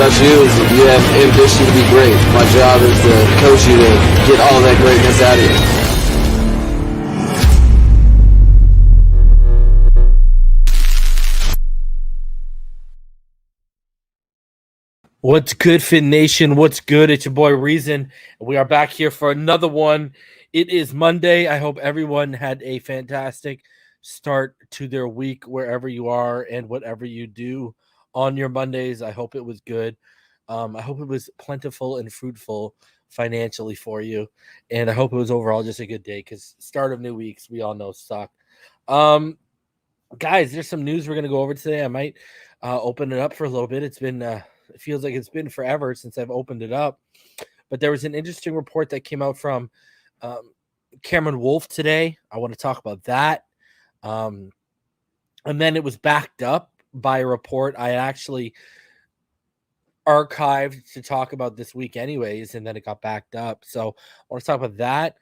about you is you have ambition to be great. My job is to coach you to get all that greatness out of you. What's good, Fit Nation? What's good? It's your boy Reason. We are back here for another one. It is Monday. I hope everyone had a fantastic start to their week wherever you are and whatever you do on your Mondays. I hope it was good. I hope it was plentiful and fruitful financially for you. And I hope it was overall just a good day because start of new weeks, we all know, suck. Guys, there's some news we're going to go over today. I might open it up for a little bit. It's been... it feels like it's been forever since I've opened it up, but there was an interesting report that came out from Cameron Wolf today. I want to talk about that. And then it was backed up by a report I actually archived to talk about this week anyways, and then it got backed up. So I want to talk about that.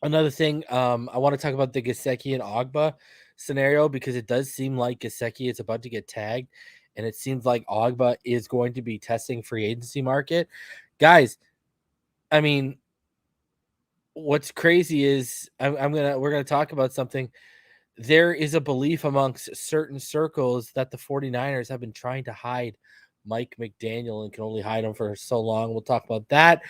Another thing, I want to talk about the Gesicki and Ogbah scenario because it does seem like Gesicki is about to get tagged. And it seems like Ogbah is going to be testing free agency market. Guys, I mean, what's crazy is we're gonna talk about something. There is a belief amongst certain circles that the 49ers have been trying to hide Mike McDaniel and can only hide him for so long. We'll talk about that.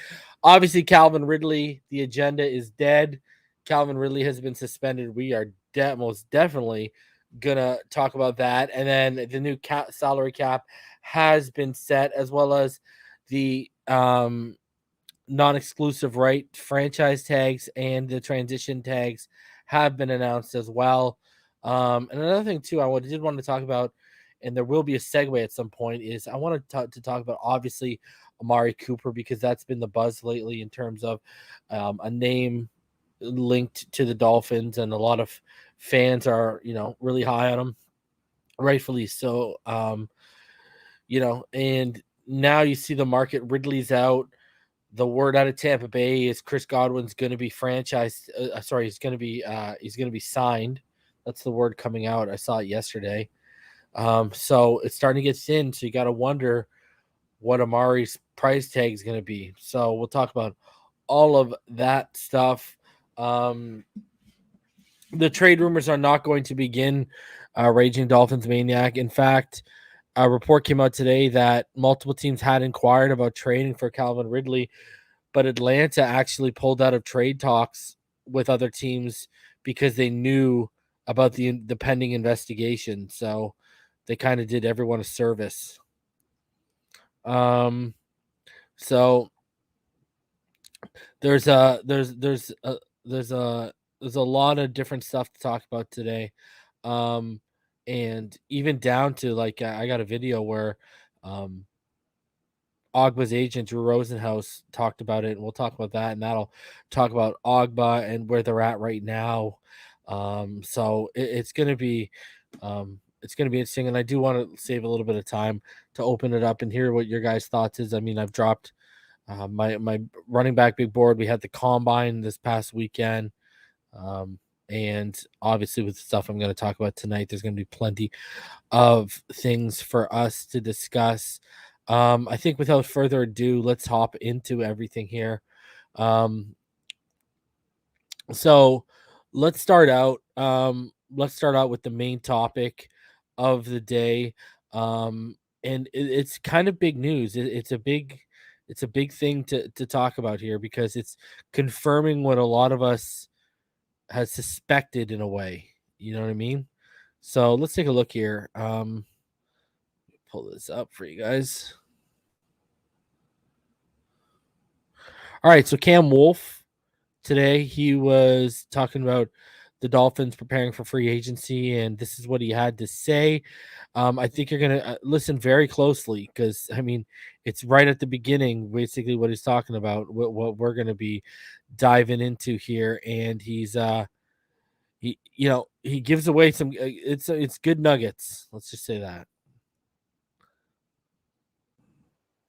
Obviously, Calvin Ridley, the agenda is dead. Calvin Ridley has been suspended. We are most definitely gonna talk about that, and then the new salary cap has been set, as well as the non-exclusive right franchise tags and the transition tags have been announced as well. And another thing too, I did want to talk about, and there will be a segue at some point, is I want to talk about obviously Amari Cooper because that's been the buzz lately in terms of a name linked to the Dolphins, and a lot of fans are, really high on him, rightfully so. And now you see the market. Ridley's out. The word out of Tampa Bay is Chris Godwin's going to be franchised. He's going to be signed. That's the word coming out. I saw it yesterday. So it's starting to get thin. So you got to wonder what Amari's price tag is going to be. So we'll talk about all of that stuff. The trade rumors are not going to begin raging Dolphins maniac. In fact, a report came out today that multiple teams had inquired about trading for Calvin Ridley, but Atlanta actually pulled out of trade talks with other teams because they knew about the pending investigation. So they kind of did everyone a service. So there's a lot of different stuff to talk about today. And even down to I got a video where Ogbah's agent Drew Rosenhaus talked about it, and we'll talk about that, and that'll talk about Ogbah and where they're at right now. So it's gonna be interesting, and I do want to save a little bit of time to open it up and hear what your guys' thoughts is. I mean, I've dropped my running back big board. We had the combine this past weekend. And obviously with the stuff I'm going to talk about tonight, there's going to be plenty of things for us to discuss. I think without further ado, let's hop into everything here. So let's start out with the main topic of the day. And it's kind of big news. It's a big thing to talk about here because it's confirming what a lot of us has suspected in a way. You know what I mean? So let's take a look here. Pull this up for you guys. All right, so Cam Wolf today, he was talking about the Dolphins preparing for free agency, and this is what he had to say. I think you're going to listen very closely because, I mean, it's right at the beginning, basically what he's talking about, what we're going to be diving into here. And he's he gives away some it's good nuggets. Let's just say that.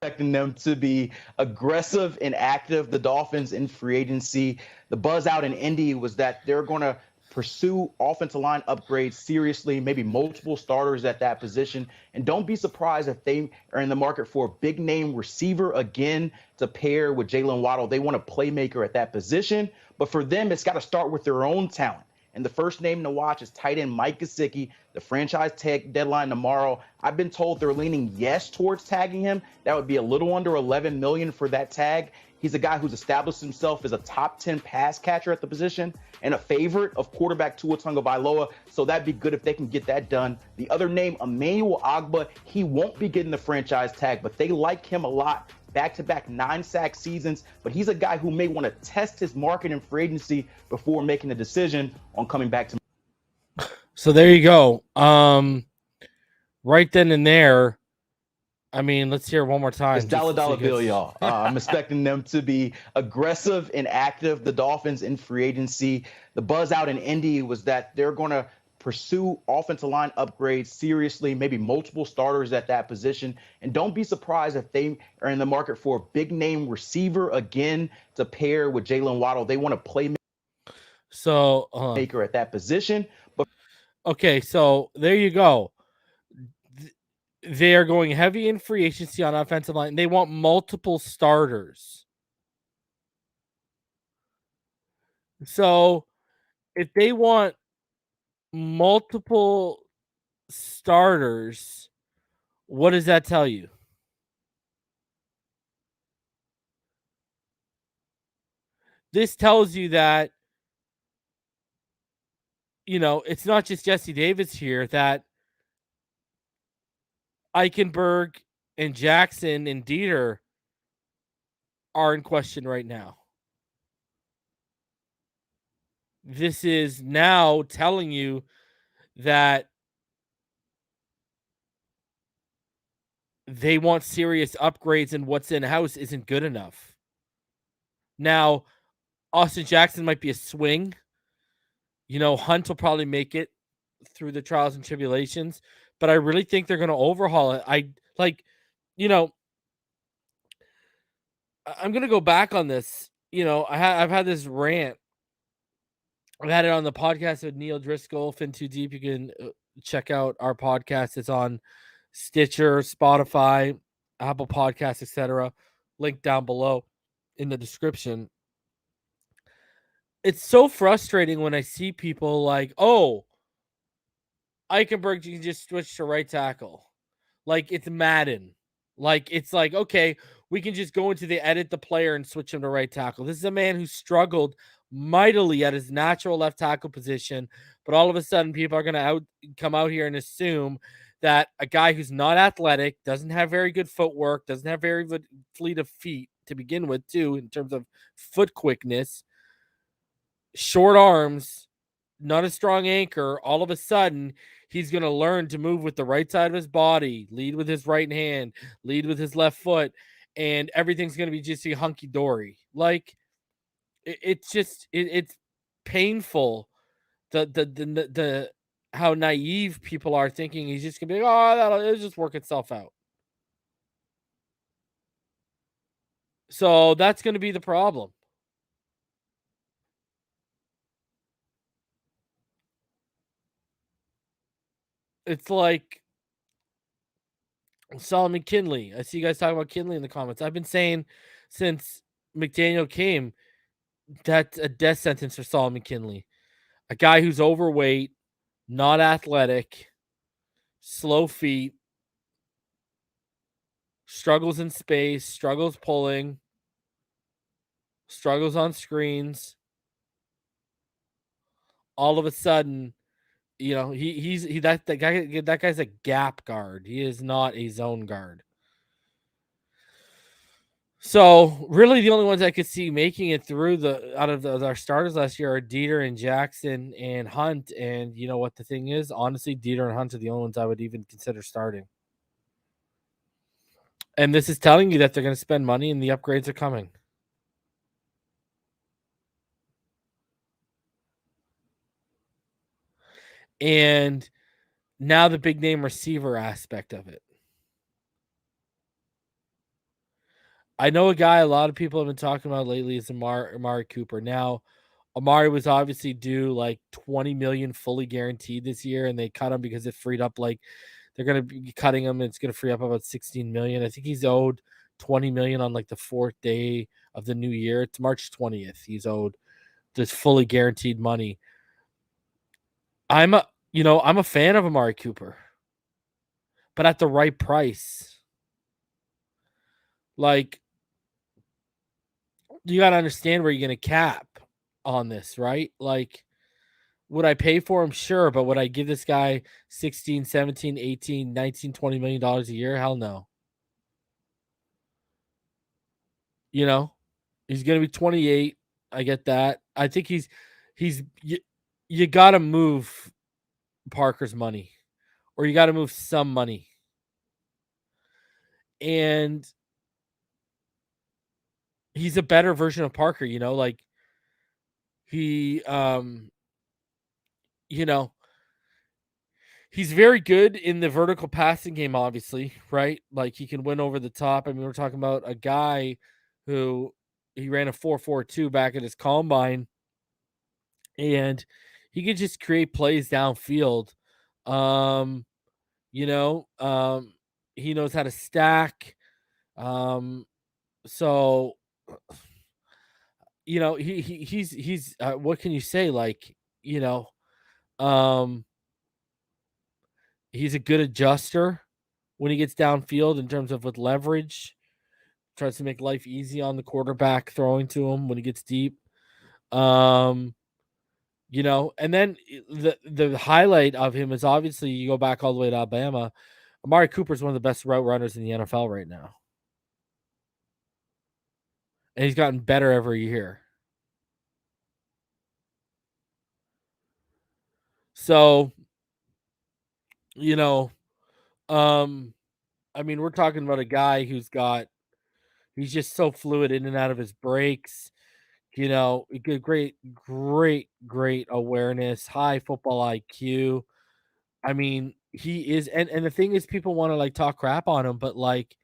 Expecting them to be aggressive and active, the Dolphins in free agency. The buzz out in Indy was that they're going to pursue offensive line upgrades seriously, maybe multiple starters at that position. And don't be surprised if they are in the market for a big name receiver again to pair with Jalen Waddle. They want a playmaker at that position. But for them, it's got to start with their own talent. And the first name to watch is tight end Mike Gesicki. The franchise tag deadline tomorrow. I've been told they're leaning yes towards tagging him. That would be a little under $11 million for that tag. He's a guy who's established himself as a top 10 pass catcher at the position and a favorite of quarterback Tua Tagovailoa. So that'd be good if they can get that done. The other name, Emmanuel Ogbah, he won't be getting the franchise tag, but they like him a lot. Back-to-back 9-sack seasons, but he's a guy who may want to test his market in free agency before making a decision on coming back to. So there you go. Right then and there. I mean, let's hear it one more time. It's dollar bill, y'all. I'm expecting them to be aggressive and active. The Dolphins in free agency. The buzz out in Indy was that they're going to pursue offensive line upgrades seriously, maybe multiple starters at that position. And don't be surprised if they are in the market for a big name receiver again to pair with Jalen Waddle. They want a playmaker at that position. But okay, so there you go. They are going heavy in free agency on offensive line. They want multiple starters. So if they want multiple starters, what does that tell you? This tells you that, you know, it's not just Jesse Davis here, that Eichenberg and Jackson and Dieter are in question right now. This is now telling you that they want serious upgrades and what's in-house isn't good enough. Now, Austin Jackson might be a swing. You know, Hunt will probably make it through the trials and tribulations, but I really think they're going to overhaul it. I'm going to go back on this. You know, I've had this rant. I've had it on the podcast with Neil Driscoll, Fin Too Deep. You can check out our podcast. It's on Stitcher, Spotify, Apple Podcasts, etc. Link down below in the description. It's so frustrating when I see people like, oh, Eichenberg, you can just switch to right tackle. Like it's Madden. Like it's like, okay, we can just go into the edit the player and switch him to right tackle. This is a man who struggled mightily at his natural left tackle position, but all of a sudden people are going to come out here and assume that a guy who's not athletic, doesn't have very good footwork, doesn't have very good fleet of feet to begin with too, in terms of foot quickness, short arms, not a strong anchor, all of a sudden he's going to learn to move with the right side of his body, lead with his right hand, lead with his left foot, and everything's going to be just hunky-dory. Like, it's painful the how naive people are thinking he's just going to be, it'll just work itself out. So that's going to be the problem. It's like Solomon Kinley. I see you guys talking about Kinley in the comments. I've been saying since McDaniel came, that's a death sentence for Solomon Kinley. A guy who's overweight, not athletic, slow feet, struggles in space, struggles pulling, struggles on screens. All of a sudden, you know, that guy's a gap guard. He is not a zone guard. So really, the only ones I could see making it through out of our starters last year are Dieter and Jackson and Hunt. And you know what the thing is? Honestly, Dieter and Hunt are the only ones I would even consider starting. And this is telling you that they're going to spend money and the upgrades are coming. And now the big name receiver aspect of it. I know a guy a lot of people have been talking about lately is Amari Cooper. Now, Amari was obviously due like $20 million fully guaranteed this year, and they cut him because it freed up like they're going to be cutting him. And it's going to free up about $16 million. I think he's owed $20 million on like the 4th day of the new year. It's March 20th. He's owed this fully guaranteed money. I'm a fan of Amari Cooper, but at the right price. Like, you got to understand where you're going to cap on this, right? Like, would I pay for him? Sure. But would I give this guy 16, 17, 18, 19, $20 million a year? Hell no. You know, he's going to be 28. I get that. I think you got to move Parker's money, or you got to move some money. And he's a better version of Parker, like he, he's very good in the vertical passing game, obviously, right? Like, he can win over the top. I mean, we're talking about a guy who he ran a 4.42 back at his combine, and he could just create plays downfield. Um, you know, um, he knows how to stack. So he's what can you say? Like, um, he's a good adjuster when he gets downfield in terms of with leverage. Tries to make life easy on the quarterback throwing to him when he gets deep. And then the highlight of him is obviously you go back all the way to Alabama. Amari Cooper is one of the best route runners in the NFL right now. And he's gotten better every year. So, I mean, we're talking about a guy he's just so fluid in and out of his breaks. Great awareness, high football IQ. I mean, he is, and the thing is, people want to like talk crap on him, but like,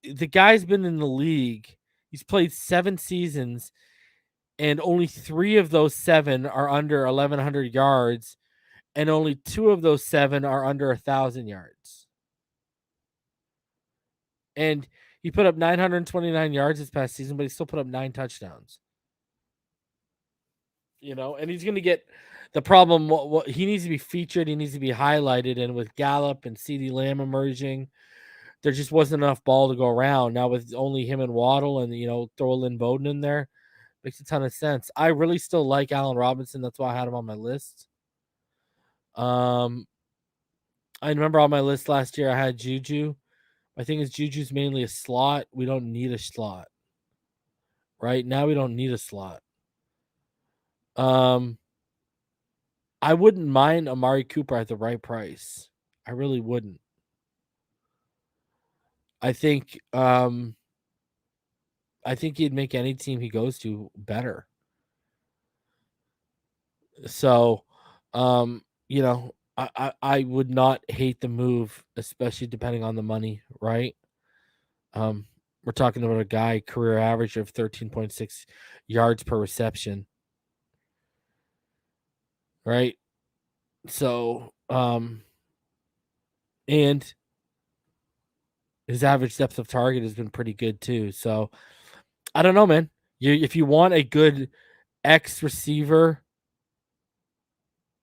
the guy's been in the league. He's played 7 seasons, and only 3 of those 7 are under 1,100 yards, and only 2 of those 7 are under 1,000 yards. And he put up 929 yards this past season, but he still put up 9 touchdowns. And he's going to get the problem. What he needs to be featured, he needs to be highlighted. And with Gallup and CeeDee Lamb emerging, there just wasn't enough ball to go around. Now with only him and Waddle, and throw Lynn Bowden in there, makes a ton of sense. I really still like Allen Robinson. That's why I had him on my list. I remember on my list last year I had Juju. My thing is Juju's mainly a slot. We don't need a slot. Right now we don't need a slot. I wouldn't mind Amari Cooper at the right price. I really wouldn't. I think he'd make any team he goes to better. So, I would not hate the move, especially depending on the money, right? We're talking about a guy career average of 13.6 yards per reception. Right? So, and his average depth of target has been pretty good too. So, I don't know, man. If you want a good X receiver,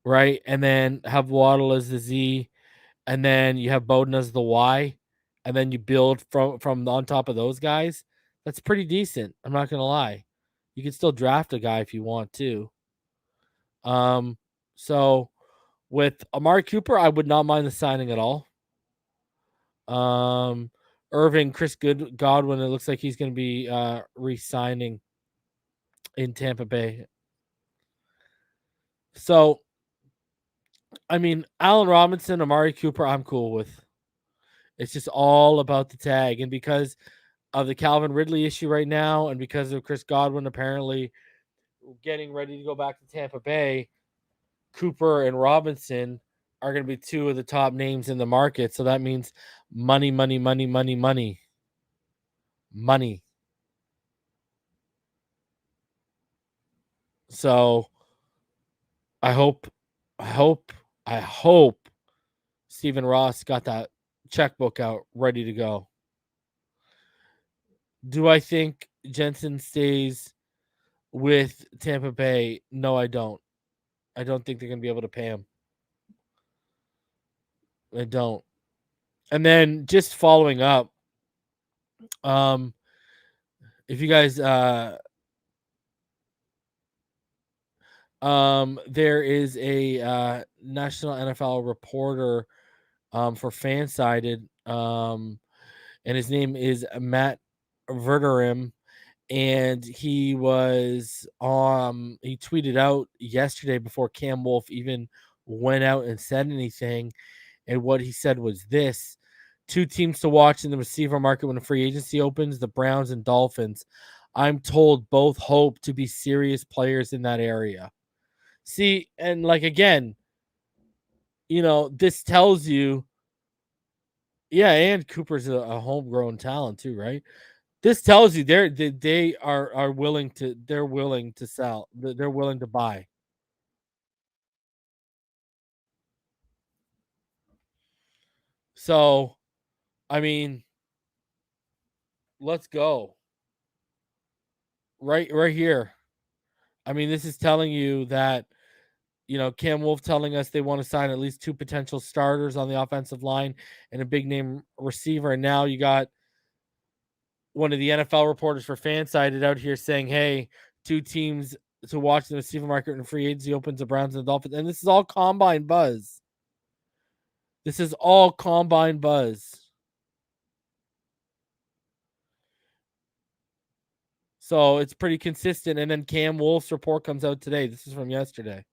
right, and then have Waddle as the Z, and then you have Bowden as the Y, and then you build from on top of those guys, that's pretty decent. I'm not gonna lie. You can still draft a guy if you want to. So with Amari Cooper, I would not mind the signing at all. Irving, Chris Godwin, it looks like he's going to be re-signing in Tampa Bay. So, I mean, Allen Robinson, Amari Cooper, I'm cool with. It's just all about the tag. And because of the Calvin Ridley issue right now, and because of Chris Godwin apparently getting ready to go back to Tampa Bay, Cooper and Robinson are going to be 2 of the top names in the market. So that means money, money, money, money, money. Money. So I hope Stephen Ross got that checkbook out ready to go. Do I think Jensen stays with Tampa Bay? No, I don't. I don't think they're going to be able to pay him. I don't. And then just following up, if you guys, there is a national NFL reporter for Fansided, and his name is Matt Verderim, and he tweeted out yesterday before Cam Wolfe even went out and said anything, and what he said was this: 2 teams to watch in the receiver market when the free agency opens, the Browns and Dolphins. I'm told both hope to be serious players in that area. See, and like again, this tells you, yeah, and Cooper's a homegrown talent too, right? This tells you they are willing to sell. They're willing to buy. So, I mean, let's go. Right here. I mean, this is telling you that Cam Wolfe telling us they want to sign at least 2 potential starters on the offensive line and a big name receiver. And now you got one of the NFL reporters for Fansided out here saying, hey, 2 teams to watch the receiver market and free agency opens, the Browns and the Dolphins. And this is all combine buzz. So it's pretty consistent. And then Cam Wolfe's report comes out today. This is from yesterday.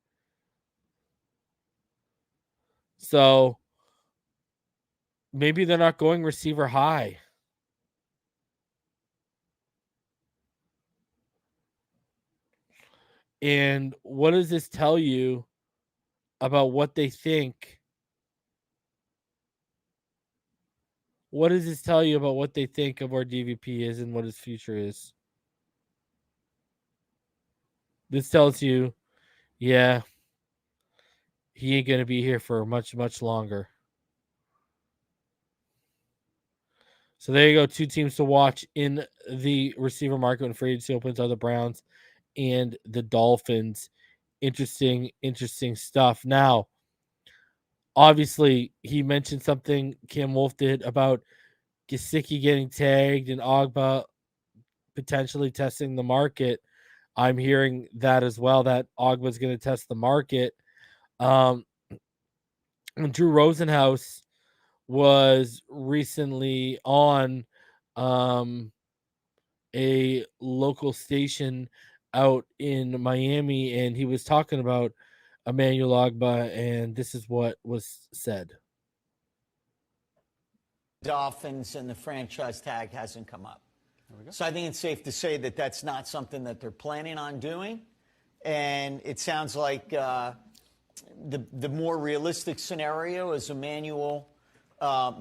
So maybe they're not going receiver high. And what does this tell you about what they think? What does this tell you about what they think of where DVP is and what his future is? This tells you, yeah, he ain't going to be here for much, much longer. So there you go. 2 teams to watch in the receiver market when free agency opens are the Browns and the Dolphins. Interesting stuff. Now, obviously, he mentioned something Cam Wolfe did about Gesicki getting tagged and Ogbah potentially testing the market. I'm hearing that as well, that Ogbah's going to test the market. And Drew Rosenhaus was recently on a local station out in Miami, and he was talking about Emmanuel Ogbah, and this is what was said. Dolphins and the franchise tag hasn't come up. So I think it's safe to say that that's not something that they're planning on doing. And it sounds like the more realistic scenario is Emmanuel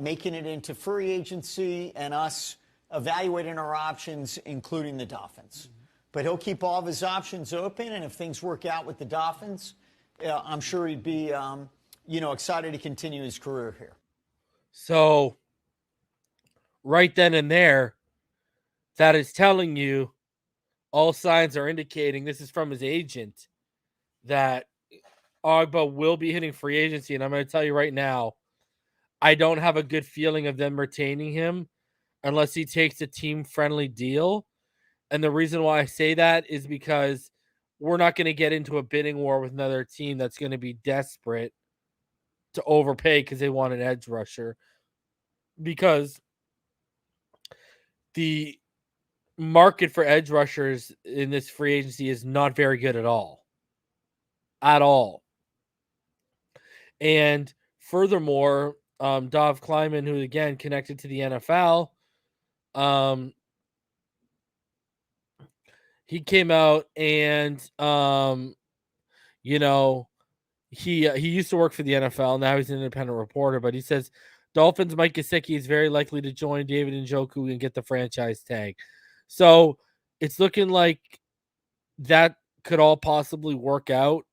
making it into free agency and us evaluating our options, including the Dolphins. But he'll keep all of his options open, and if things work out with the Dolphins, I'm sure he'd be, excited to continue his career here. So, right then and there, that is telling you all signs are indicating, this is from his agent, that Ogbah will be hitting free agency. And I'm going to tell you right now, I don't have a good feeling of them retaining him unless he takes a team-friendly deal. And the reason why I say that is because we're not going to get into a bidding war with another team that's going to be desperate to overpay because they want an edge rusher. Because the market for edge rushers in this free agency is not very good at all. And furthermore, Dov Kleiman, who again connected to the NFL, he came out and he used to work for the NFL. Now he's an independent reporter, but he says Dolphins Mike Gesicki is very likely to join David Njoku and get the franchise tag. So it's looking like that could all possibly work out.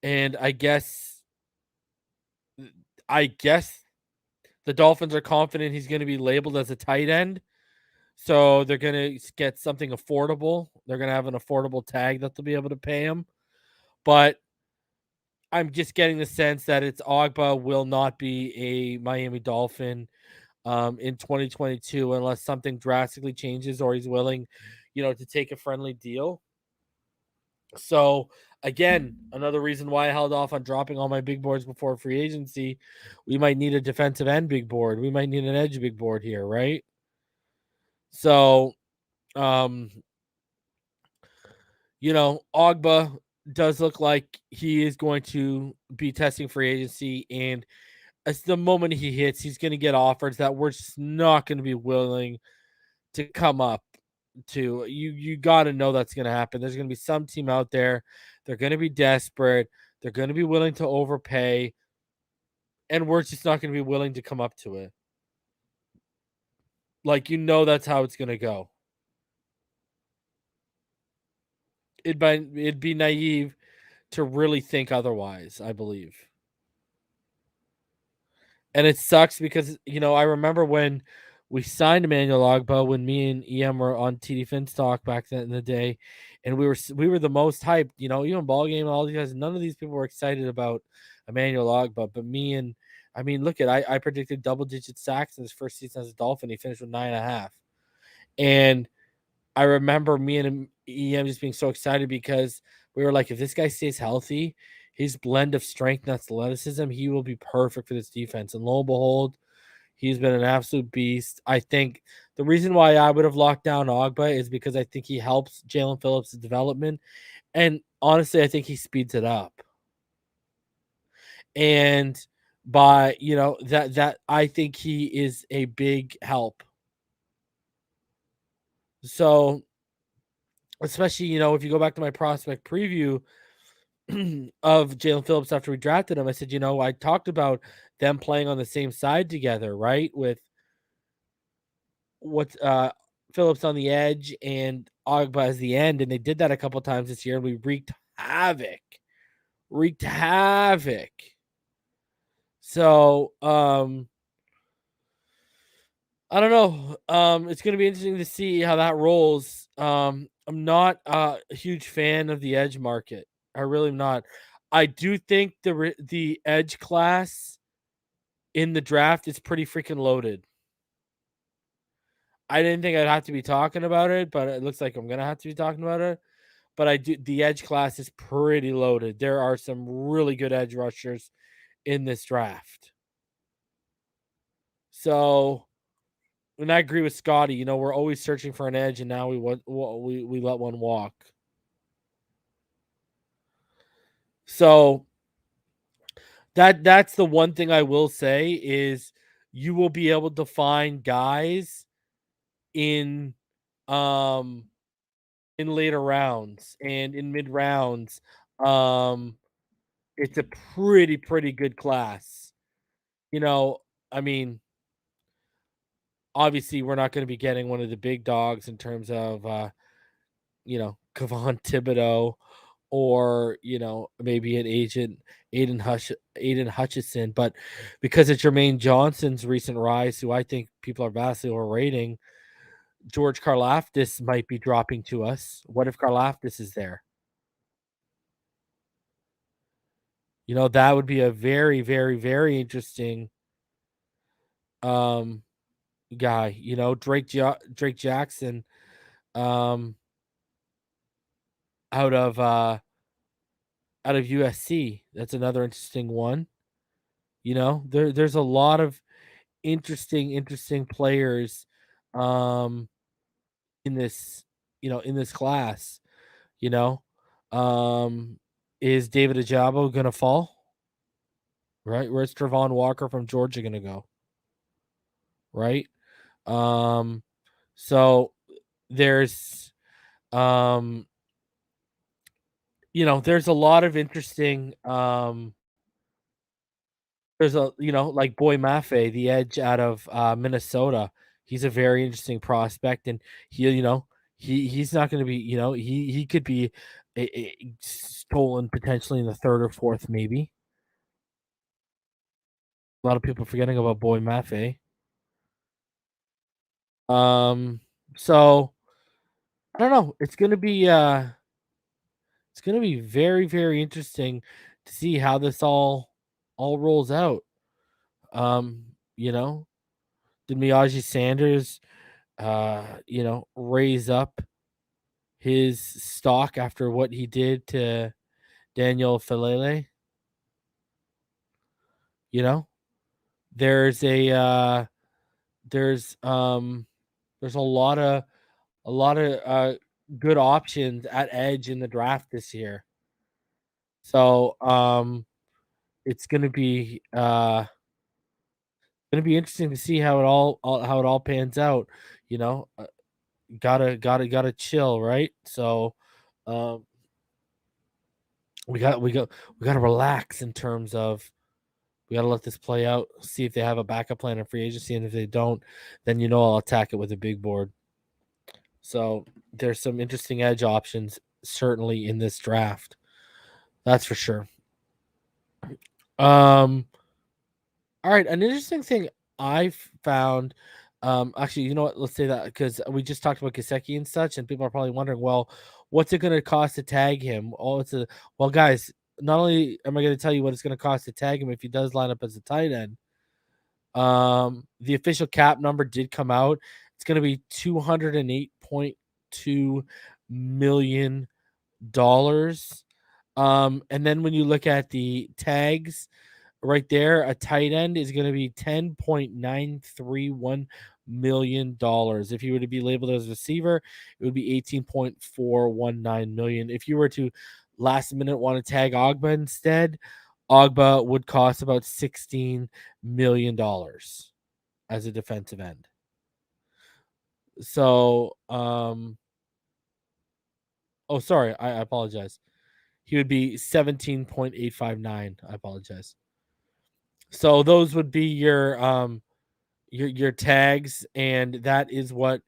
And I guess the Dolphins are confident he's going to be labeled as a tight end. So they're going to get something affordable. They're going to have an affordable tag that they'll be able to pay him. But I'm just getting the sense that it's Ogbah will not be a Miami Dolphin in 2022 unless something drastically changes or he's willing, to take a friendly deal. So again, another reason why I held off on dropping all my big boards before free agency. We might need a defensive end big board. We might need an edge big board here, right? So, Ogbah does look like he is going to be testing free agency, and as the moment he hits, he's going to get offers that we're just not going to be willing to come up to. You got to know that's going to happen. There's going to be some team out there. They're going to be desperate. They're going to be willing to overpay, and we're just not going to be willing to come up to it. That's how it's going to go. It'd be naive to really think otherwise, I believe. And it sucks because, I remember when we signed Emmanuel Ogbah, when me and EM were on TD Fin's talk back then in the day, and we were the most hyped, even ball game and all these guys, none of these people were excited about Emmanuel Ogbah, but I predicted double-digit sacks in his first season as a Dolphin. He finished with 9.5. And I remember me and EM just being so excited because we were like, if this guy stays healthy, his blend of strength and athleticism, he will be perfect for this defense. And lo and behold, he's been an absolute beast. I think the reason why I would have locked down Ogbah is because I think he helps Jalen Phillips' development. And honestly, I think he speeds it up. And by, that I think he is a big help. So, especially, if you go back to my prospect preview of Jalen Phillips after we drafted him, I said, I talked about them playing on the same side together, right? With Phillips on the edge and Ogbah as the end, and they did that a couple times this year, and we wreaked havoc. So, I don't know. It's going to be interesting to see how that rolls. I'm not a huge fan of the edge market. I really am not. I do think the edge class in the draft is pretty freaking loaded. I didn't think I'd have to be talking about it, but it looks like I'm going to have to be talking about it. But the edge class is pretty loaded. There are some really good edge rushers in this draft. So, and I agree with Scotty. We're always searching for an edge, and now we let one walk. So that's the one thing I will say is you will be able to find guys in later rounds and in mid rounds. It's a pretty good class. Obviously we're not going to be getting one of the big dogs in terms of Kayvon Thibodeau or maybe an Aiden Hutchinson, but because of Jermaine Johnson's recent rise, who I think people are vastly overrating, George Karlaftis might be dropping to us. What if Karlaftis is there? That would be a very, very, very interesting guy. Drake Jackson out of USC. That's another interesting one. There's a lot of interesting players in this class. Is David Ajabo gonna fall? Right? Where's Trevon Walker from Georgia gonna go? Right? So there's there's a lot of interesting there's like Boy Mafe, the edge out of Minnesota. He's a very interesting prospect, and he's not going to be, he could be stolen potentially in the third or fourth, maybe. A lot of people forgetting about Boy Mafe. So I don't know. It's gonna be very, very interesting to see how this all rolls out. You know, did Miyagi Sanders raise up his stock after what he did to Daniel Falele? You know, there's a there's a lot of good options at edge in the draft this year. So it's gonna be interesting to see how it all pans out. You know, gotta chill, right? So um we gotta relax in terms of we gotta let this play out, see if they have a backup plan in free agency, and if they don't, then I'll attack it with a big board. So there's some interesting edge options certainly in this draft. That's for sure. Um all right, an interesting thing I've found, actually, you know what? Let's say that because we just talked about Gesicki and such, and people are probably wondering, well, what's it going to cost to tag him? Well, guys. Not only am I going to tell you what it's going to cost to tag him if he does line up as a tight end, the official cap number did come out. It's going to be $208.2 million. And then when you look at the tags, right there, a tight end is going to be $10.931 million. If you were to be labeled as a receiver, it would be $18.419 million. If you were to last minute want to tag Ogbah instead, Ogbah would cost about $16 million as a defensive end. So, sorry, I apologize. He would be 17.859. I apologize. So those would be your tags, and that is what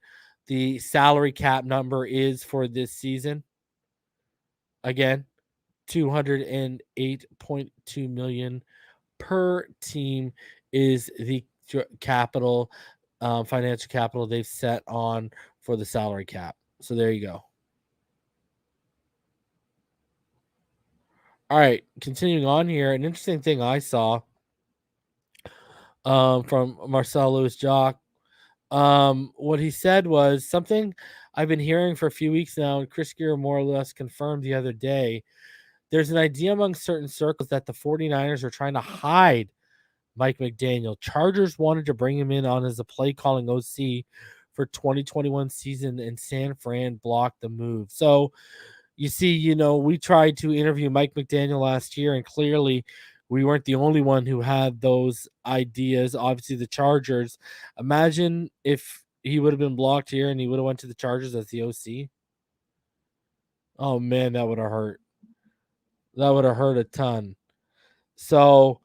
the salary cap number is for this season. Again, 208.2 million per team is the capital, financial capital they've set on for the salary cap. So there you go. All right, continuing on here, an interesting thing I saw from Marcel Louis Jock. What he said was something I've been hearing for a few weeks now, and Chris Gear more or less confirmed the other day. There's an idea among certain circles that the 49ers are trying to hide Mike McDaniel. Chargers wanted to bring him in on as a play calling OC for 2021 season, and San Fran blocked the move. So you see, we tried to interview Mike McDaniel last year, and clearly we weren't the only one who had those ideas. Obviously, the Chargers. Imagine if he would have been blocked here and he would have went to the Chargers as the OC. Oh man, that would have hurt. That would have hurt a ton. So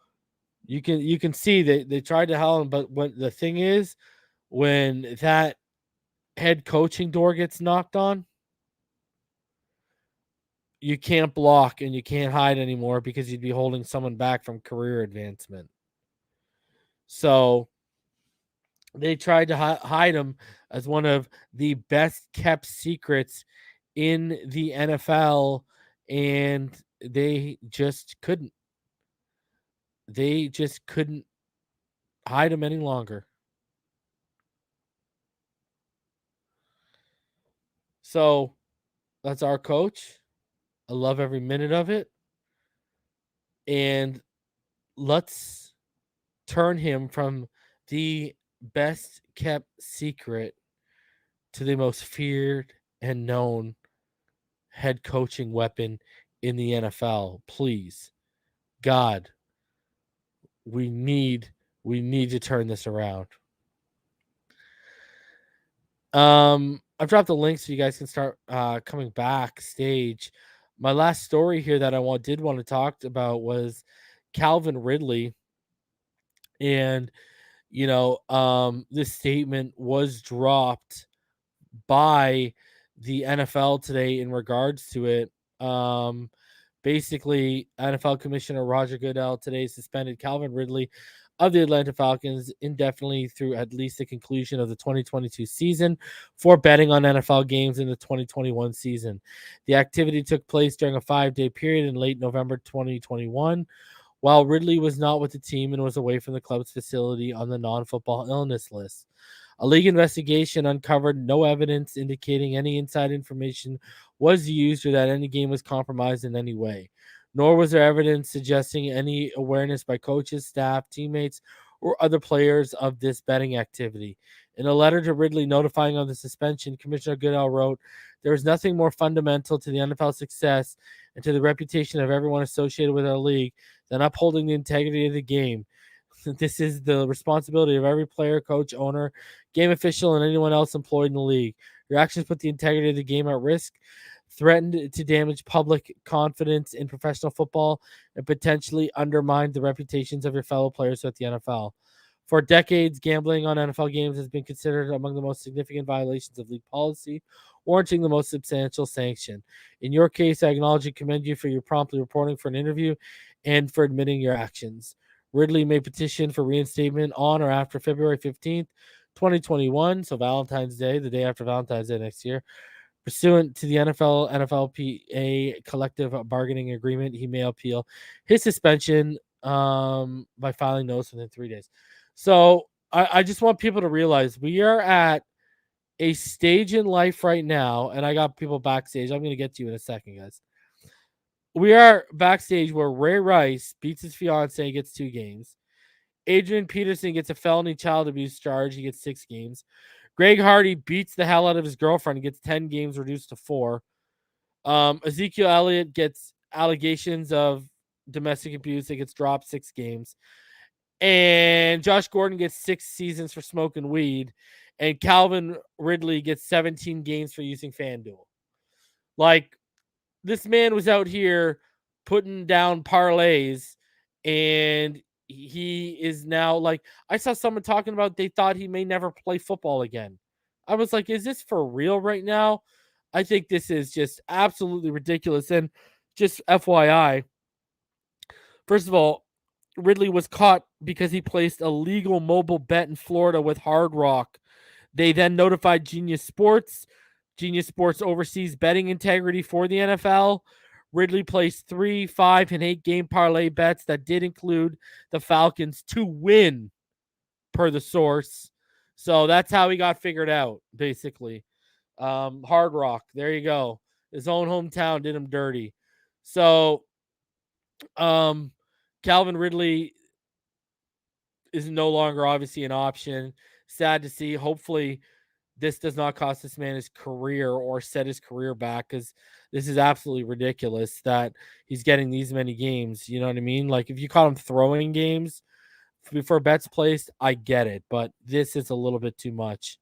you can see they tried to help him, but when the thing is, when that head coaching door gets knocked on, you can't block and you can't hide anymore because you'd be holding someone back from career advancement. So they tried to hide him as one of the best kept secrets in the NFL, and they just couldn't. They just couldn't hide him any longer. So that's our coach. I love every minute of it. And let's turn him from the best kept secret to the most feared and known head coaching weapon in the NFL. Please, God, we need to turn this around. I've dropped the link so you guys can start coming backstage. My last story here that I did want to talk about was Calvin Ridley. And this statement was dropped by the NFL today in regards to it. Basically, NFL Commissioner Roger Goodell today suspended Calvin Ridley of the Atlanta Falcons indefinitely through at least the conclusion of the 2022 season for betting on NFL games in the 2021 season. The activity took place during a 5-day period in late November 2021, while Ridley was not with the team and was away from the club's facility on the non-football illness list. A league investigation uncovered no evidence indicating any inside information was used or that any game was compromised in any way, nor was there evidence suggesting any awareness by coaches, staff, teammates, or other players of this betting activity. In a letter to Ridley notifying of the suspension, Commissioner Goodell wrote, "There is nothing more fundamental to the NFL success and to the reputation of everyone associated with our league than upholding the integrity of the game. This is the responsibility of every player, coach, owner, game official, and anyone else employed in the league. Your actions put the integrity of the game at risk, threatened to damage public confidence in professional football, and potentially undermine the reputations of your fellow players at the NFL. For decades, gambling on NFL games has been considered among the most significant violations of league policy, warranting the most substantial sanction. In your case, I acknowledge and commend you for your promptly reporting for an interview and for admitting your actions. Ridley may petition for reinstatement on or after February 15th, 2021, so Valentine's Day, the day after Valentine's Day next year. Pursuant to the NFL-NFLPA collective bargaining agreement, he may appeal his suspension by filing notice within 3 days." So I just want people to realize we are at a stage in life right now, and I got people backstage. I'm going to get to you in a second, guys. We are backstage where Ray Rice beats his fiance and gets 2 games. Adrian Peterson gets a felony child abuse charge. He gets 6 games. Greg Hardy beats the hell out of his girlfriend and gets 10 games reduced to 4. Ezekiel Elliott gets allegations of domestic abuse. He gets dropped 6 games. And Josh Gordon gets 6 seasons for smoking weed. And Calvin Ridley gets 17 games for using FanDuel. Like, this man was out here putting down parlays, and he is now like, I saw someone talking about they thought he may never play football again. I was like, is this for real right now? I think this is just absolutely ridiculous. And just FYI, first of all, Ridley was caught because he placed a legal mobile bet in Florida with Hard Rock. They then notified Genius Sports. Genius Sports oversees betting integrity for the NFL. Ridley placed 3, 5, and 8 game parlay bets that did include the Falcons to win, per the source. So that's how he got figured out, basically. Hard Rock, there you go. His own hometown did him dirty. So Calvin Ridley is no longer obviously an option. Sad to see. Hopefully this does not cost this man his career or set his career back, because this is absolutely ridiculous that he's getting these many games. You know what I mean? Like, if you caught him throwing games before bets placed, I get it, but this is a little bit too much.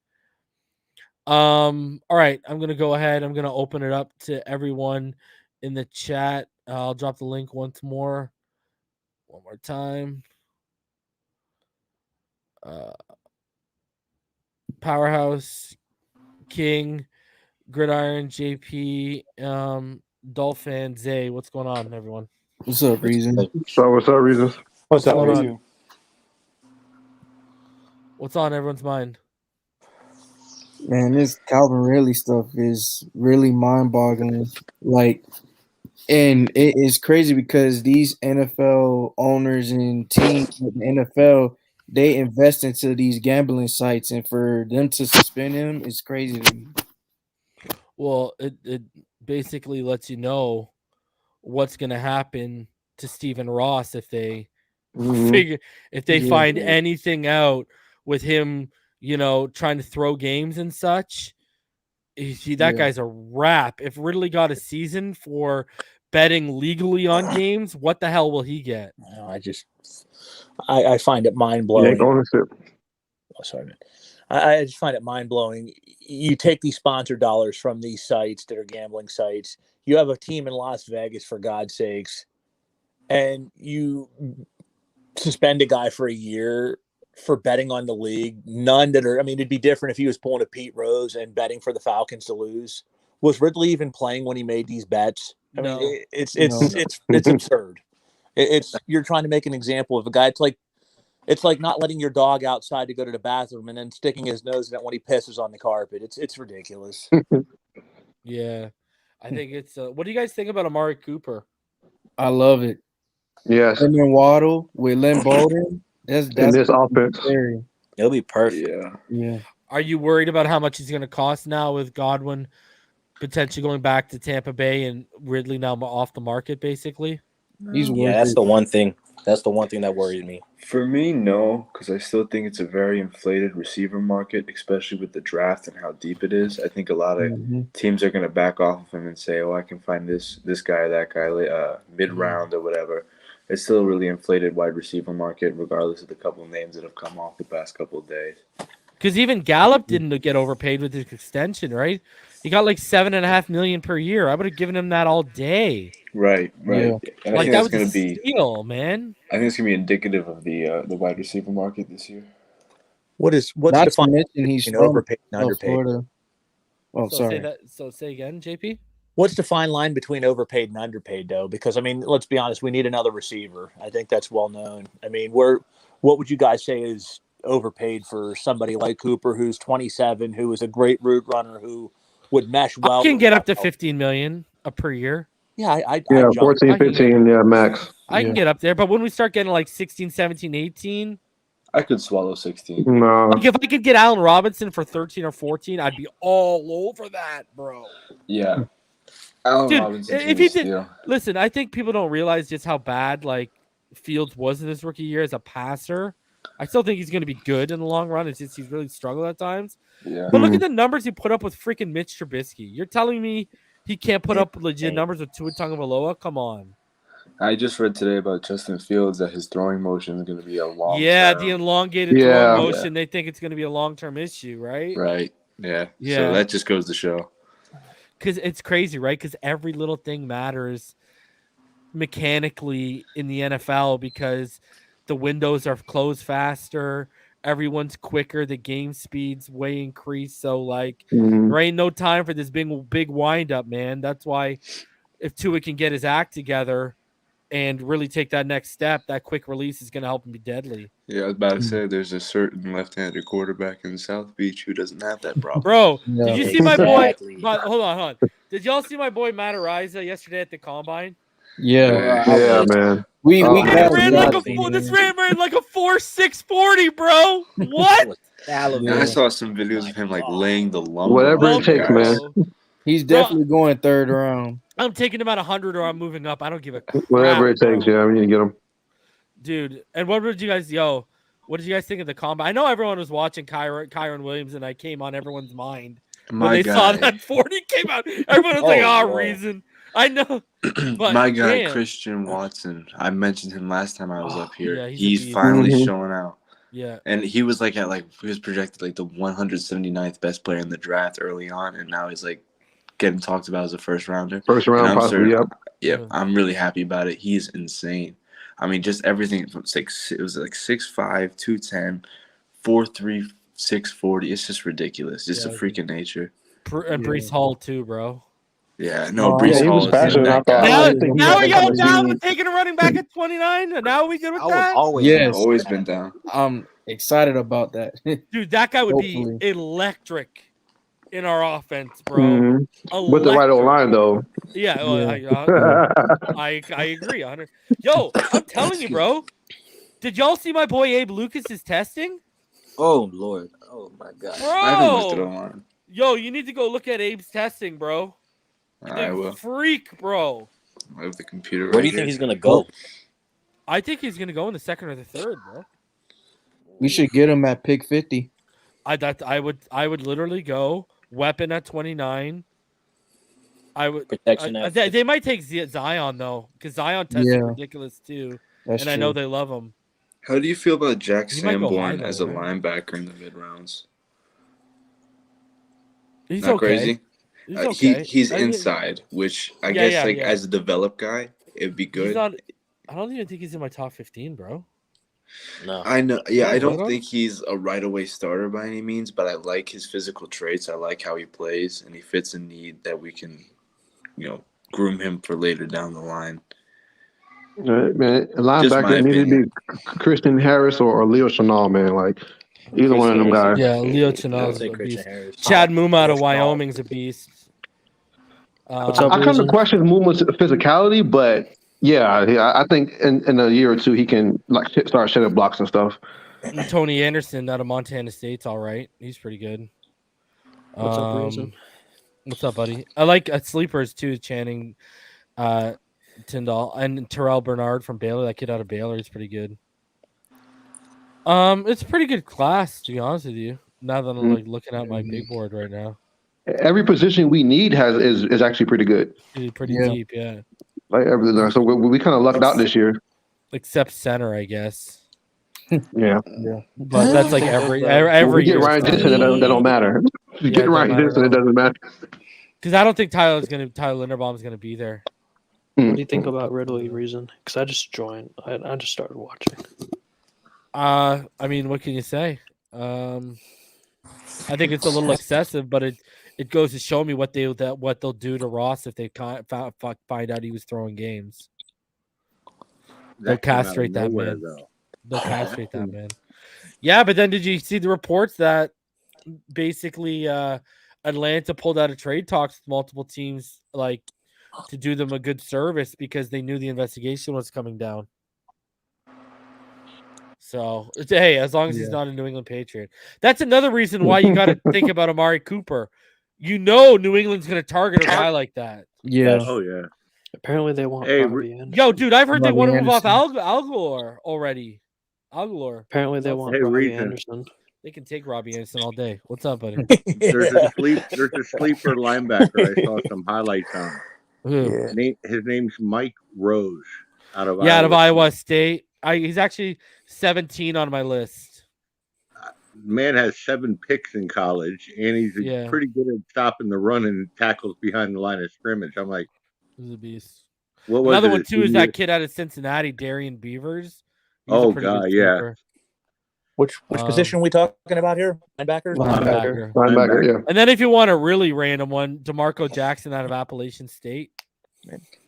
All right, I'm gonna go ahead. I'm gonna open it up to everyone in the chat. I'll drop the link one more time. Powerhouse, King, Gridiron, JP, Dolphin, Zay. What's going on, everyone? What's up, Reason? So what's up, Reason? What's going on? What's on everyone's mind? Man, this Calvin Ridley stuff is really mind-boggling. Like, and it is crazy because these NFL owners and teams in the NFL, they invest into these gambling sites, and for them to suspend him is crazy to me. Well, it basically lets you know what's going to happen to Stephen Ross if they find anything out with him, trying to throw games and such. That guy's a wrap. If Ridley got a season for betting legally on games, what the hell will he get? I find it mind-blowing. Ownership. Oh, sorry, man. I just find it mind-blowing. You take these sponsor dollars from these sites that are gambling sites. You have a team in Las Vegas, for God's sakes, and you suspend a guy for a year for betting on the league. None that are, it'd be different if he was pulling a Pete Rose and betting for the Falcons to lose, Was Ridley even playing when he made these bets? I No. mean, it's No. absurd. It's you're trying to make an example of a guy. It's like not letting your dog outside to go to the bathroom and then sticking his nose in it when he pisses on the carpet. It's ridiculous. Yeah, I think it's. What do you guys think about Amari Cooper? I love it. Yes. And then Waddle with Lynn Bolden. That's In this offense. scary. It'll be perfect. Yeah. Yeah. Are you worried about how much he's going to cost now with Godwin potentially going back to Tampa Bay and Ridley now off the market, basically? He's Yeah, worth that's it. the one thing. That's the one thing that worries me. For me, no, because I still think it's a very inflated receiver market, especially with the draft and how deep it is. I think a lot of teams are going to back off of him and say, "Oh, I can find this guy, that guy, mid-round or whatever." It's still a really inflated wide receiver market, regardless of the couple of names that have come off the past couple of days. Because even Gallup didn't get overpaid with his extension, right? He got like $7.5 million per year. I would have given him that all day. Right. Yeah. And I Like think that that's going was to a be. steal, man. I think it's going to be indicative of the wide receiver market this year. What's Not to defined mention he's between from overpaid and underpaid? Florida. Oh, sorry. Say again, JP. What's the fine line between overpaid and underpaid, though? Because I mean, let's be honest, we need another receiver. I think that's well known. I mean, what would you guys say is overpaid for somebody like Cooper, who's 27, who is a great route runner, who would mesh well? I can get up to $15 million per year. Yeah, I Yeah, jump. 14, 15, yeah, max. I can get up there, but when we start getting like 16, 17, 18, I could swallow 16. No. like if I could get Allen Robinson for 13 or 14, I'd be all over that, bro. Yeah. Allen Dude, Robinson's if gonna he steal. listen, I think people don't realize just how bad like Fields was in his rookie year as a passer. I still think he's going to be good in the long run. It's just he's really struggled at times. Yeah. But look at the numbers he put up with freaking Mitch Trubisky. You're telling me he can't put up legit numbers with Tua Tagovailoa? Come on. I just read today about Justin Fields that his throwing motion is going to be a long The elongated Yeah. throw motion. They think it's going to be a long-term issue, right? Right. Yeah. Yeah. So that just goes to show. Because it's crazy, right? Because every little thing matters mechanically in the NFL because the windows are closed faster. Everyone's quicker. The game speed's way increased. So, like, there ain't no time for this big wind-up, man. That's why if Tua can get his act together and really take that next step, that quick release is going to help him be deadly. Yeah, I was about to say there's a certain left-handed quarterback in South Beach who doesn't have that problem. Bro, Yeah. did you see my boy? Exactly. Hold on. Did y'all see my boy Matt Ariza yesterday at the Combine? Yeah. Yeah, man. We Oh, got Ran yeah. like this ran like a 4.640, bro. What? And I saw some videos of him like laying the lumber. Whatever on it takes, guys. man. He's definitely going third round. I'm taking him at 100 or I'm moving up. I don't give a crap, Whatever it takes, bro. yeah, we need to get him. Dude. And what did you guys what did you guys think of the Combine? I know everyone was watching Kyron Williams and I came on everyone's mind. When My they saw guy, that 40 came out, everyone was like, Lord. reason. I know. But my guy damn. Christian Watson. I mentioned him last time I was up here. yeah, he's a he's beast. finally showing out. Yeah. And he was like he was projected like the 179th best player in the draft early on, and now he's like getting talked about as a first rounder. First round, possibly, yep. Yeah, I'm really happy about it. He's insane. I mean, just everything from it was like 6'5", 210, 4'3", 640. It's just ridiculous. Just a freak of nature. And Brees Hall too, bro. Yeah, no, Oh, Brees Yeah, he Hall was is faster in than I that thought. guy. Now, I think now are he y'all was down speed. with taking a running back at 29? And now are we good with I was that? always Yes. Always been down. I'm excited about that. Dude, that guy would Hopefully. be electric in our offense, bro. Mhm. With the right old line, though. Yeah, Yeah. I agree. 100. Yo, I'm telling you, bro. Did y'all see my boy Abe Lucas's testing? Oh Lord. Oh my God. I haven't looked at Bro. online. Yo, you need to go look at Abe's testing, bro. I will. Freak, bro. I have the computer right Where do you think here. he's gonna go? I think he's gonna go in the second or the third, bro. We should get him at pick 50. I would literally go weapon at 29. I would Protection at they might take Zion though, because Zion tested Yeah. ridiculous too, That's and I true. know they love him. How do you feel about Jack He might go high, Sanborn as a though, linebacker in the mid rounds? He's Not okay. crazy. He's okay. He's I mean, inside, which I Yeah, guess yeah. as a developed guy, it'd be He's good. not. I don't even think he's in my top 15, bro. No. I know. Yeah, I don't What? think he's a right away starter by any means, but I like his physical traits. I like how he plays, and he fits a need that we can, groom him for later down the line. Man, a Just my linebacker needed to opinion. be Christian Harris or Leo Chenal, man. Like either one of them guys. Yeah, Leo I'll Chenal's say a Christian beast. Harris. Chad Moom out of Wyoming's a beast. What's up, I come to Reason? question Moom's physicality, but yeah, I think in a year or two he can like start shedding blocks and stuff. Tony Anderson out of Montana State's all right. He's pretty good. What's up, Reason? What's up, buddy? I like sleepers too. Channing Tyndall and Terrell Bernard from Baylor. That kid out of Baylor is pretty good. It's a pretty good class, to be honest with you. Now that I'm like looking at my big board right now, Every position we need is actually pretty good. pretty deep, yeah. Like everything. So we kind of lucked out this year. Except center, I guess. Yeah. But that's like every We get year. Ryan Jensen, that don't matter. You get Ryan Jensen, it doesn't matter. Because I don't think Tyler Linderbaum's gonna be there. What do you think about Ridley, Reason? Because I just joined. I just started watching. I mean, what can you say? I think it's a little excessive, but it goes to show me what they'll do to Ross if they find out he was throwing games. They'll castrate that man. They'll castrate that man. Yeah, but then did you see the reports that basically Atlanta pulled out of trade talks with multiple teams, like to do them a good service because they knew the investigation was coming down. So, hey, as long as he's not a New England Patriot. That's another reason why you got to think about Amari Cooper. You know New England's going to target a guy like that. Yeah. Oh, yeah. Apparently they want Hey, Robbie Anderson. Yo, dude, I've heard they want to Robbie move off Anderson. Algalor already. Algalor. Apparently they want Hey, Robbie Reason. Anderson. They can take Robbie Anderson all day. What's up, buddy? There's a sleeper linebacker I saw some highlights on. Who? His name's Mike Rose out of Out of Iowa State. He's actually 17 on my list. Man has 7 picks in college, and he's pretty good at stopping the run and tackles behind the line of scrimmage. I'm like, he's a beast. What was Another it, one a too is senior? that kid out of Cincinnati, Darian Beavers. He's Oh, a pretty God, good yeah. sleeper. Which position are we talking about here? Linebacker? Linebacker, yeah. And then if you want a really random one, DeMarco Jackson out of Appalachian State.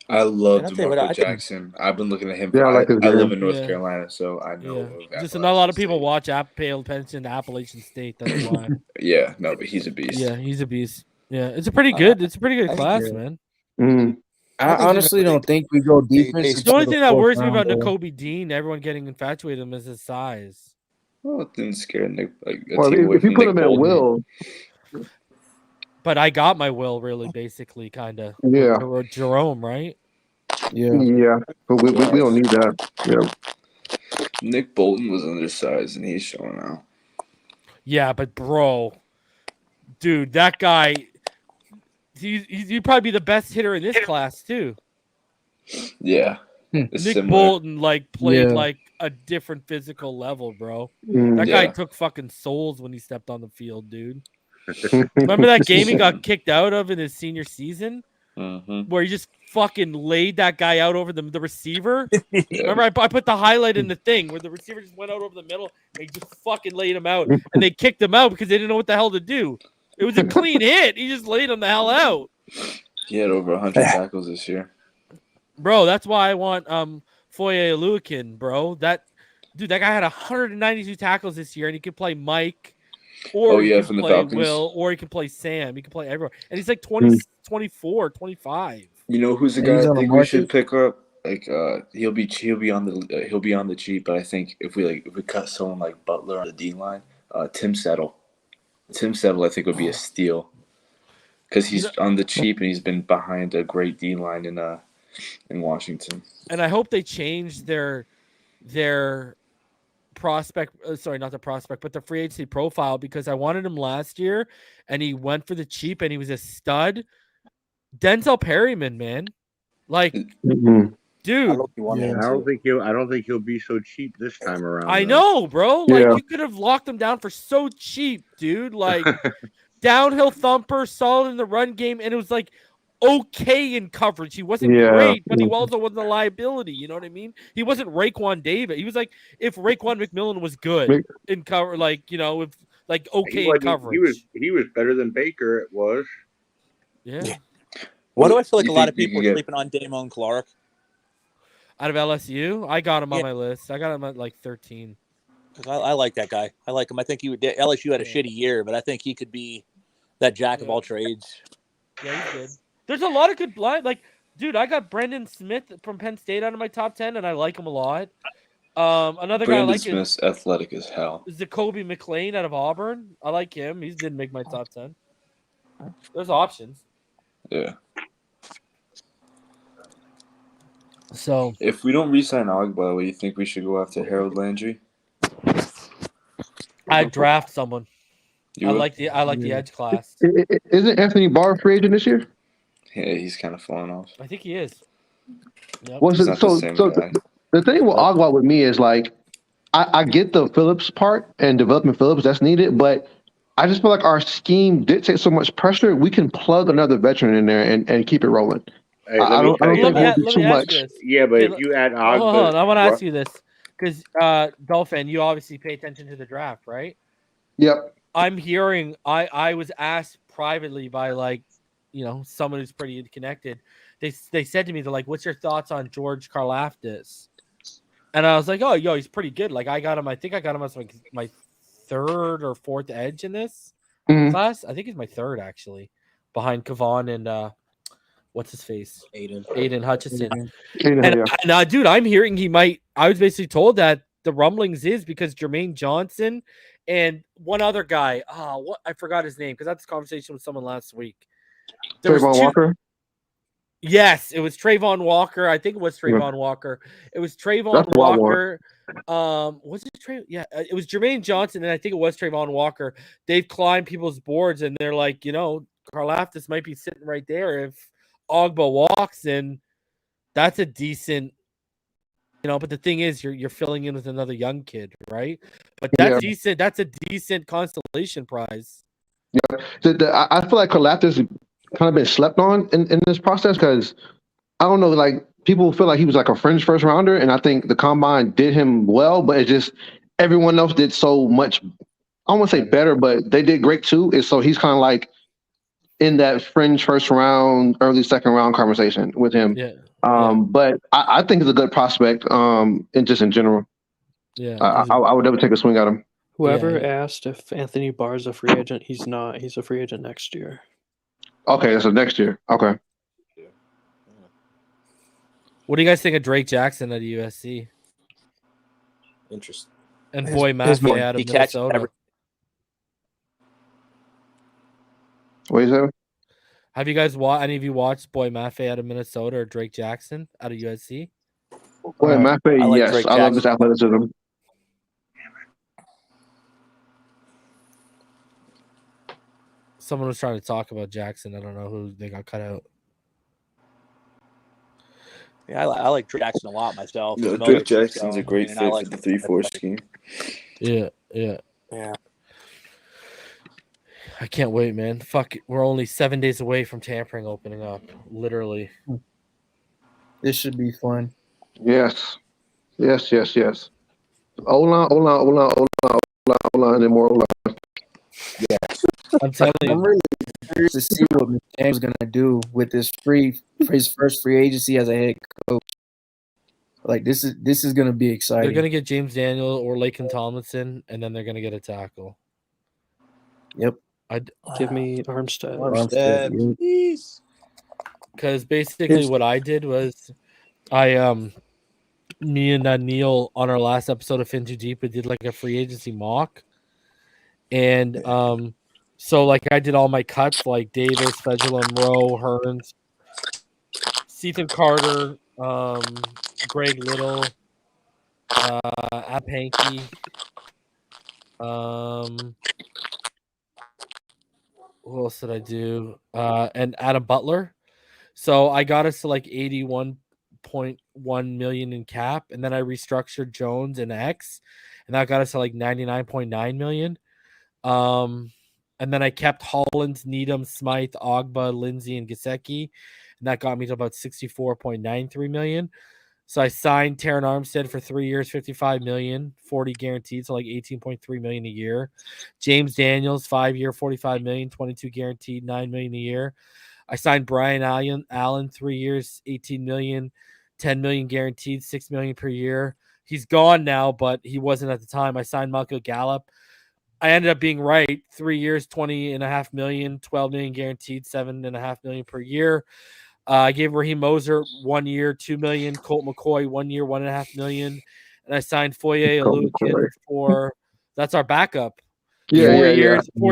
I love I'll tell you what, DeMarco Jackson. I've been looking at him. Yeah, I like his I live game. in North Yeah. Carolina, so I know. of Just not a lot of people Appalachian watch pay attention to Appalachian State. That's why. State. Yeah, no, but he's a beast. Yeah, he's a beast. Yeah, it's a pretty good. It's a pretty good class, man. I honestly don't think we go defense. The only thing that worries me about Nakobe Dean, everyone getting infatuated with him, is his size. Well, it didn't scare Nick. Well, if you put him at will, But I got my will really, basically, kind of. Yeah. Or Jerome, right? yeah, but we don't need that. Yeah. Nick Bolton was undersized, and he's showing out. Yeah, but bro, dude, that guy, he'd probably be the best hitter in this class too. Yeah, it's Nick similar. Bolton played Yeah. like a different physical level, bro. Mm, That guy yeah. took fucking souls when he stepped on the field, dude. Remember that game he got kicked out of in his senior season, where he just fucking laid that guy out over the receiver? Remember, I put the highlight in the thing where the receiver just went out over the middle and he just fucking laid him out, and they kicked him out because they didn't know what the hell to do. It was a clean hit. He just laid him the hell out. He had over 100 tackles this year. Bro, that's why I want Foye Aluakin, bro. That guy had 192 tackles this year, and he could play Mike, or he can from the play Falcons. Will, or he can play Sam. He can play everyone. And he's like 20, 24, 25. You know who's the And guy he's I on the think we should market? pick up? Like he'll be on the cheap, but I think if we cut someone like Butler on the D line, Tim Settle. Tim Settle I think would be a steal. Because he's on the cheap and he's been behind a great D line in Washington. And I hope they change their prospect. Sorry, not the prospect, but the free agency profile, because I wanted him last year and he went for the cheap and he was a stud. Denzel Perryman, man, like, dude. I don't think he'll be so cheap this time around. I though. know, bro. Like, Yeah. you could have locked him down for so cheap, dude. Like, downhill thumper, solid in the run game, and it was like okay in coverage. He wasn't Yeah. great, but he also wasn't a liability. You know what I mean? He wasn't Raekwon Davis. He was like if Raekwon McMillan was good in cover, like, you know, if like okay in coverage. He was better than Baker. It was. Yeah. Why do I feel like You a lot think of you people could are get- sleeping on Damone Clark? Out of LSU, I got him on Yeah. my list. I got him at like 13. Because I like that guy. I like him. I think LSU had a shitty year, but I think he could be that jack of all trades. Yeah, he's good. There's a lot of good blind. Like, dude, I got Brendan Smith from Penn State out of my top 10, and I like him a lot. Another guy I Brandon like Smith's athletic as hell. is Jacoby McLean out of Auburn. I like him. He didn't make my top 10. There's options. Yeah. So if we don't re-sign Ogbah, what do you think we should go after Harold Landry? I'd draft someone. You I would? like the edge class. Isn't Anthony Barr free agent this year? Yeah, he's kind of falling off. I think he is. Yep. Was He's it not so? the same So guy. the thing with Ogbah with me is like, I get the Phillips part and developing Phillips that's needed, but I just feel like our scheme dictates so much pressure. We can plug another veteran in there and keep it rolling. Hey, I don't think it will be too much. Yeah, but Okay, if you add hold Ogbah, on, I want to ask you this because Dolphin, you obviously pay attention to the draft, right? Yep. I'm hearing. I was asked privately by like, you know, someone who's pretty connected. They said to me, they're like, "What's your thoughts on George Karlaftis?" And I was like, "Oh, yo, he's pretty good. Like, I got him. I think I got him as like my third or fourth edge in this class. I think he's my third actually, behind Kavon and what's his face, Aiden Hutchinson. And dude, I'm hearing he might. I was basically told that the rumblings is because Jermaine Johnson and one other guy. What I forgot his name because I had this conversation with someone last week. Trayvon Walker. Yes, it was Trayvon Walker. I think it was Trayvon Walker. It was Trayvon Walker. Was it Trey? Yeah, it was Jermaine Johnson, and I think it was Trayvon Walker. They've climbed people's boards, and they're like, you know, Karlaftis might be sitting right there if Ogbah walks, and that's a decent, you know. But the thing is, you're filling in with another young kid, right? But that's decent. That's a decent consolation prize. Yeah, I feel like Karlaftis kind of been slept on in this process because I don't know, like people feel like he was like a fringe first rounder, and I think the combine did him well, but it just everyone else did so much. I don't want to say better, but they did great too. And so he's kind of like in that fringe first round, early second round conversation with him. But I think it's a good prospect. In general. Yeah, I would never take a swing at him. Whoever asked if Anthony Barr is a free agent, he's not. He's a free agent next year. Okay, so next year. Okay. What do you guys think of Drake Jackson at USC? Interesting. And Boy Maffei out of Minnesota. What is that? Have you guys any of you watched Boy Maffei out of Minnesota or Drake Jackson out of USC? Boy Maffei, yes. I love his athleticism. Someone was trying to talk about Jackson. I don't know who they got cut out. Yeah, I like Drake Jackson a lot myself. No, Drake Jackson's a great fit for the 3-4 scheme. Yeah. I can't wait, man. Fuck it. We're only 7 days away from tampering opening up. Literally. This should be fun. Yes. Hola, and then more hola. Yeah. I'm telling you. I'm really curious to see what McDaniel's going to do with his first free agency as a head coach. Like this is going to be exciting. They're going to get James Daniel or Laken Tomlinson, and then they're going to get a tackle. Yep. Give me Armstead. Please. Because basically what I did was me and Neil on our last episode of Fin Too Deep, we did like a free agency mock. And so like I did all my cuts like Davis, Fedulum, Rowe, Hearns, Stephen Carter, Greg Little, Apanky, who else did I do? And Adam Butler. So I got us to like 81.1 million in cap, and then I restructured Jones and X, and that got us to like 99.9 million. And And then I kept Hollins, Needham, Smythe, Ogbah, Lindsey, and Gesicki. And that got me to about $64.93 million. So I signed Terran Armstead for 3 years, $55 million, 40 guaranteed, so like $18.3 million a year. James Daniels, 5 year, $45 million, 22 guaranteed, $9 million a year. I signed Brian Allen, 3 years, $18 million, $10 million guaranteed, $6 million per year. He's gone now, but he wasn't at the time. I signed Malcolm Gallup. I ended up being right. 3 years, $20.5 million, $12 million guaranteed, $7.5 million per year. I gave Raheem Moser 1 year, $2 million. Colt McCoy 1 year, $1.5 million. And I signed Foye Oluokun for that's our backup. 4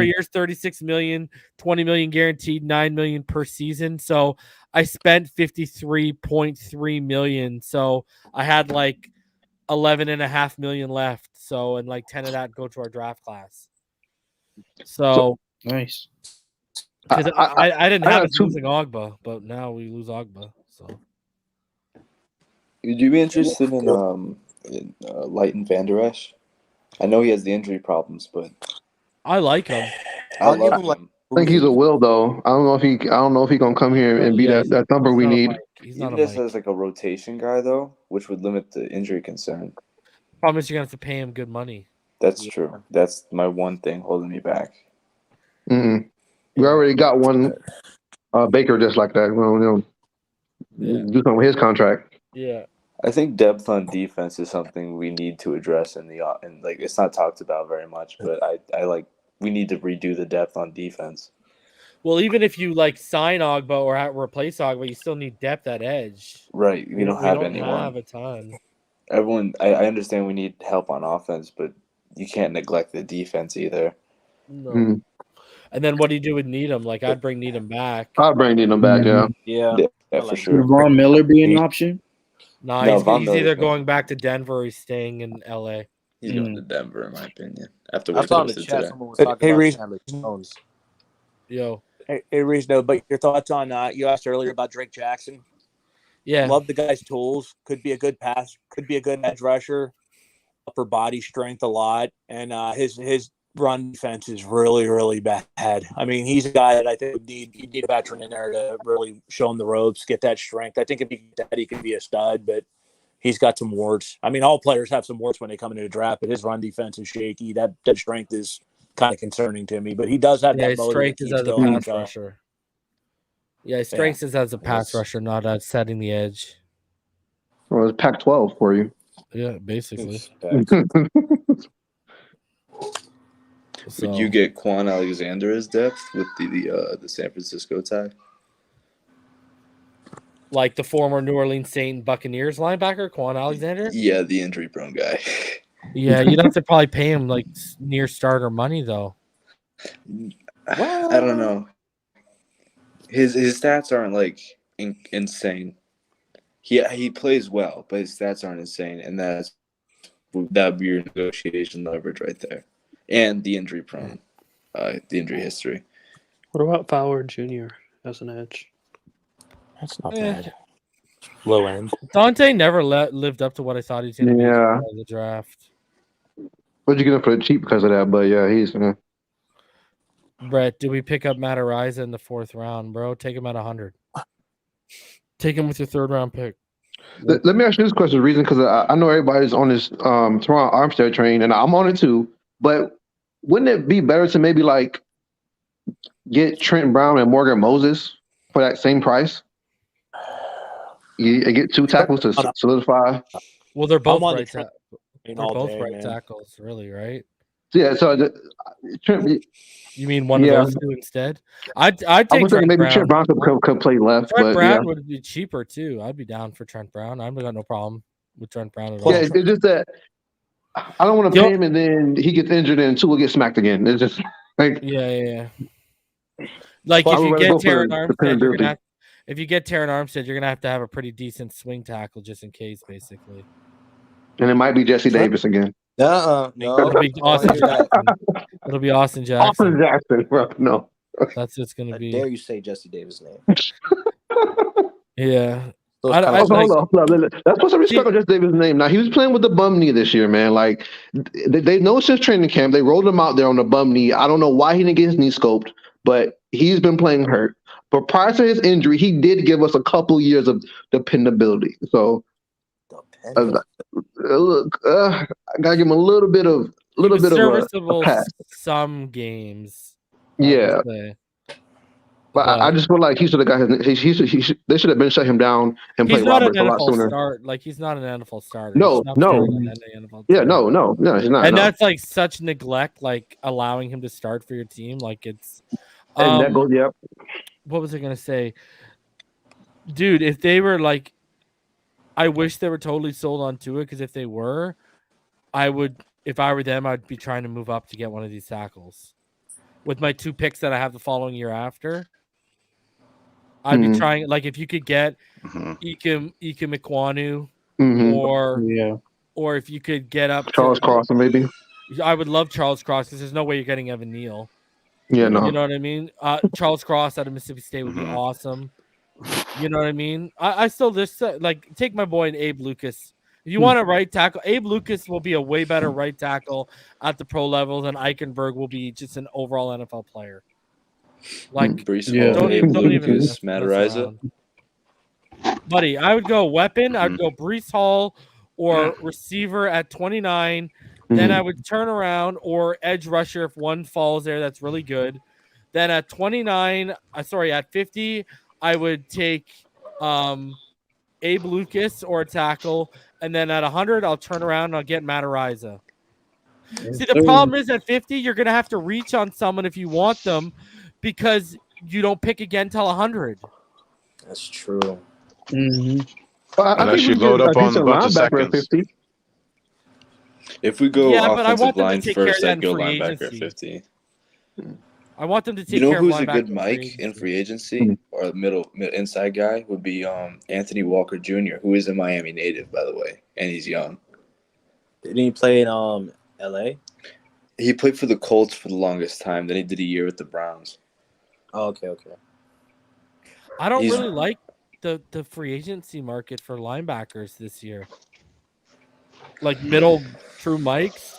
years, 36 million, 20 million guaranteed, 9 million per season. So I spent 53.3 million. So I had like 11.5 million left. So, and like 10 of that go to our draft class. So nice. Because I didn't have us losing Ogbah, but now we lose Ogbah. So would you be interested in Leighton Vander Esch? I know he has the injury problems, but I like him. I think he's a will though. I don't know if he gonna come here and be that number we need. Even just as like a rotation guy though, which would limit the injury concern. Problem is you're gonna have to pay him good money. That's true. That's my one thing holding me back. We already got one Baker just like that. We'll do something with his contract. Yeah. I think depth on defense is something we need to address and like it's not talked about very much, but I like we need to redo the depth on defense. Well, even if you like sign Ogbah or replace Ogbah, you still need depth at edge. Right. We don't have anyone. Have a ton. Everyone, I understand we need help on offense, but you can't neglect the defense either. No. And then what do you do with Needham? Like I'd bring Needham back. I'd bring Needham back, yeah, for sure. Would Von Miller be an option? No, he's either going back to Denver or he's staying in LA. He's going to Denver, in my opinion. I saw in the chat someone was talking about Chandler Jones. Yo. Hey, Reese, no, but your thoughts on you asked earlier about Drake Jackson. Yeah. Love the guy's tools. Could be a good pass. Could be a good edge rusher. Upper body strength a lot. And his run defense is really, really bad. I mean, he's a guy that I think you need a veteran in there to really show him the ropes, get that strength. I think if he get that, he could be a stud, but he's got some warts. I mean, all players have some warts when they come into the draft, but his run defense is shaky. That strength is kind of concerning to me, but he does have that motor. Strength is as a pass rusher. Yeah, his strength is as a pass rusher, not as setting the edge. Well, it's Pac-12 for you. Yeah, basically. Would you get Quan Alexander as depth with the San Francisco tie? Like the former New Orleans Saint Buccaneers linebacker, Quan Alexander? Yeah, the injury-prone guy. Yeah, you'd have to probably pay him like near starter money, though. I don't know. His stats aren't like insane. He plays well, but his stats aren't insane, and that would be your negotiation leverage right there, and the injury prone, the injury history. What about Fowler Jr. as an edge? That's not bad. Low end. Dante never lived up to what I thought he was going to be in the draft. What'd you get him for cheap because of that? But yeah, he's. Brett, do we pick up Matt Araiza in the 4th round, bro? Take him at 100. Take him with your 3rd round pick. Let me ask you this question, reason, because I know everybody's on this Teron Armstead train, and I'm on it too. But wouldn't it be better to maybe like get Trent Brown and Morgan Moses for that same price? You get 2 tackles to solidify. Well, they're both right tackles, really, right? Yeah. So Trent. You mean one of those two instead? I'd take Trent maybe Brown. Trent Brown could play left. Trent but, Brown would be cheaper too. I'd be down for Trent Brown. I've got no problem with Trent Brown at all. Yeah, it's just that I don't want to pay him and then he gets injured and Tua gets smacked again. It's just like Like if you get Terran Armstead, you're gonna have to have a pretty decent swing tackle just in case, basically. And it might be Jesse Davis again. No. It'll be Austin Jackson. It'll be Austin Jackson. Austin Jackson, bro. No. That's what's going to be. How dare you say Jesse Davis' name? Yeah. Hold on. Let's put some respect on just David's name. Now, he was playing with the bum knee this year, man. Like, they know since training camp, they rolled him out there on the bum knee. I don't know why he didn't get his knee scoped, but he's been playing hurt. But prior to his injury, he did give us a couple years of dependability. So, look, I gotta give him a little bit of a pass. Some games. Yeah. But I just feel like he should have got his. They should have been shut him down and played Roberts a lot sooner. He's not an NFL starter. No. Yeah, no, he's not. And that's like such neglect, like allowing him to start for your team. Like it's. And that goes, yep. What was I gonna say, dude? If they were like, I wish they were totally sold on Tua, because if they were, I would. If I were them, I'd be trying to move up to get one of these tackles. With my 2 picks that I have the following year after, I'd be trying. Like if you could get Ike Mekwonu, or if you could get up Charles Cross, maybe. I would love Charles Cross, because there's no way you're getting Evan Neal. Yeah, no. You know what I mean? Charles Cross out of Mississippi State would be awesome. You know what I mean? I still just like take my boy Abe Lucas. If you want a right tackle, Abe Lucas will be a way better right tackle at the pro level than Eichenberg will be just an overall NFL player. Like, don't even Matt Ariza. Buddy, I would go weapon. I would go Breece Hall or receiver at 29. Then I would turn around or edge rusher if one falls there. That's really good. Then at 50, I would take Abe Lucas or a tackle. And then at 100, I'll turn around and I'll get Matt Ariza. See, the problem is at 50, you're going to have to reach on someone if you want them, because you don't pick again till 100. That's true. Unless you load up on a bunch of seconds. 50. If we go offensive line first, I'd go free linebacker at agency. 50. I want them to take You know care who's of a good linebacker Mike in free agency, or a middle inside guy, would be Anthony Walker Jr., who is a Miami native, by the way, and he's young. Didn't he play in L.A.? He played for the Colts for the longest time. Then he did a year with the Browns. Oh, okay. I don't really like the free agency market for linebackers this year. Like middle true Mikes.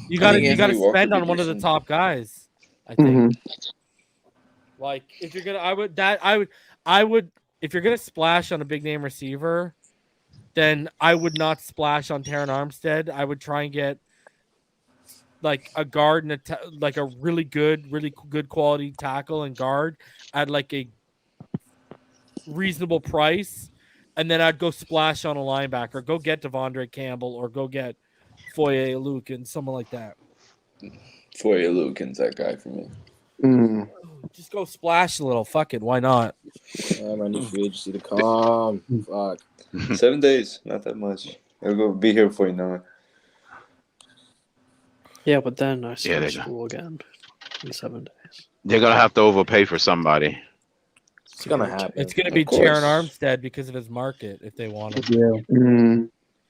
You got to spend on one of the top guys, I think. Like if you're gonna, I would if you're gonna splash on a big name receiver, then I would not splash on Terran Armstead. I would try and get like a guard and like a really good quality tackle and guard at like a reasonable price, and then I'd go splash on a linebacker. Go get Devondre Campbell or go get Foye Lukin, someone like that. Foye Lukin's that guy for me. Just go splash a little. Fuck it. Why not? I might need free agency to come. Fuck. 7 days. Not that much. I'll go be here before you know it. Yeah, but then I start school again in 7 days. They're going to have to overpay for somebody. It's going to happen. It's going to be Terran Armstead because of his market if they want him. Yeah.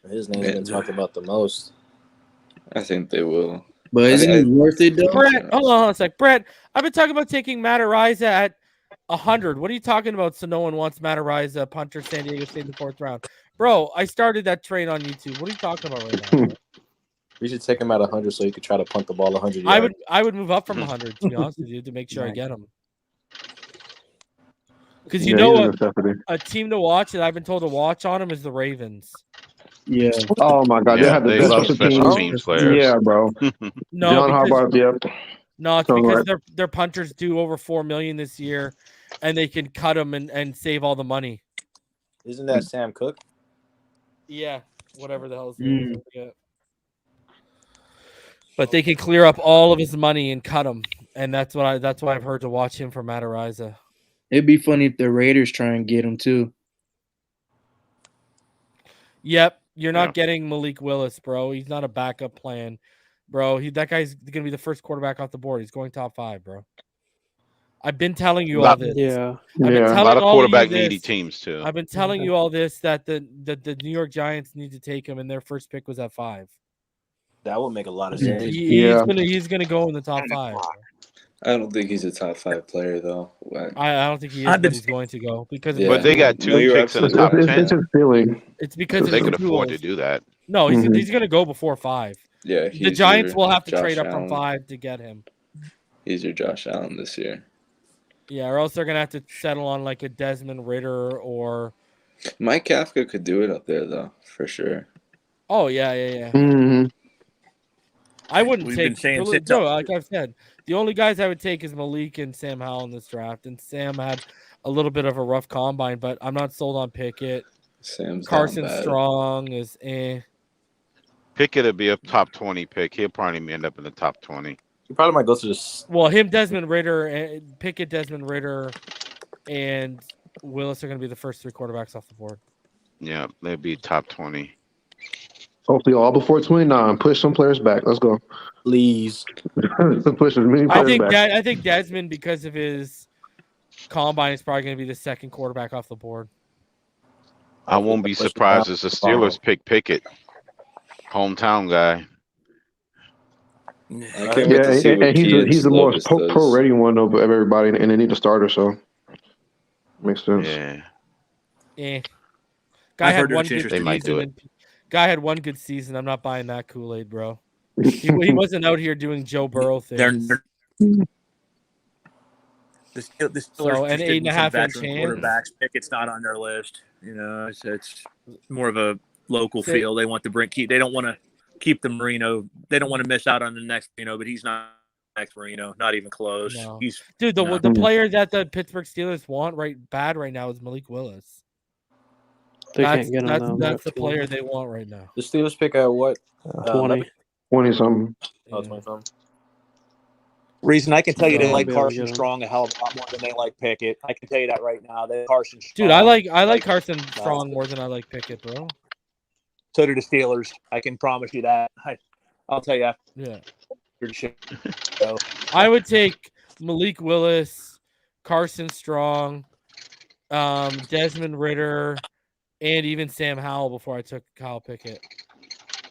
His name's been talked about the most. I think they will. But isn't it worth it, though? Brett, hold on a sec. Brett, I've been talking about taking Matt Ariza at 100. What are you talking about? So no one wants Matt Ariza, punter, San Diego State in the 4th round. Bro, I started that train on YouTube. What are you talking about right now? We should take him at 100 so he could try to punt the ball 100 yards. I would move up from 100, to be honest with you, to make sure I get him. Because you know what? A team to watch that I've been told to watch on him is the Ravens. Yeah. Oh my God, they love special teams players. Yeah, bro. No, John Harbaugh. Yep. No, it's because their punters do over $4 million this year, and they can cut them and save all the money. Isn't that Sam Cook? Yeah, whatever the hell his name is. But they can clear up all of his money and cut him, and that's why I've heard to watch him for Matt Ariza. It'd be funny if the Raiders try and get him too. Yep, you're not getting Malik Willis, bro. He's not a backup plan, bro. That guy's gonna be the first quarterback off the board. He's going top 5, bro. I've been telling you all this. Yeah, a lot of quarterback needy teams too. I've been telling you all this that the New York Giants need to take him, and their first pick was at 5. That would make a lot of sense. He's gonna go in the top 5. Bro. I don't think he's a top 5 player though. I don't think he is, but he's going to go because of But they got 2 picks in the top 10. It's a feeling. It's because they of could the afford to tools. do that. No, he's going to go before 5. Yeah, the Giants will have to Josh trade up from Allen. 5 to get him. He's your Josh Allen this year. Yeah, or else they're going to have to settle on like a Desmond Ridder or Mike Kafka could do it up there though, for sure. Oh yeah. Mm-hmm. I wouldn't We've take been saying no, like I've said, the only guys I would take is Malik and Sam Howell in this draft. And Sam had a little bit of a rough combine, but I'm not sold on Pickett. Sam's Carson down bad. Strong is Pickett would be a top 20 pick. He'll probably end up in the top 20. He probably might go to this. Well, Desmond Ridder, Pickett, Desmond Ridder, and Willis are going to be the first 3 quarterbacks off the board. Yeah, they'd be top 20. Hopefully all before 29. Push some players back. Let's go. Please. Push as many players back. I think Desmond, because of his combine, is probably going to be the second quarterback off the board. I won't be surprised if the Steelers pick Pickett. Hometown guy. I can't wait to see what he's the most Slovis pro ready one of everybody, and they need a starter, so makes sense. Yeah. Guy had one good they might do it. Guy had one good season. I'm not buying that Kool-Aid, bro. he wasn't out here doing Joe Burrow things. The Steelers So, and 8.5 veteran inch hands. quarterbacks. Pickett's not on their list. You know, it's more of a local feel. They want to they don't want to keep the Marino. They don't want to miss out on the next Marino, but he's not next Marino, not even close. No. He's the player that the Pittsburgh Steelers want bad right now is Malik Willis. They can't get on That's the player they want right now. The Steelers pick at what? 20 something. Oh, 20 something. Reason I can tell you they like Carson Strong a hell of a lot more than they like Pickett. I can tell you that right now. They Carson Strong. Dude, I like Carson Strong more than I like Pickett, bro. So do the Steelers. I can promise you that. I'll tell you after. Yeah. I would take Malik Willis, Carson Strong, Desmond Ridder, and even Sam Howell before I took Kyle Pickett.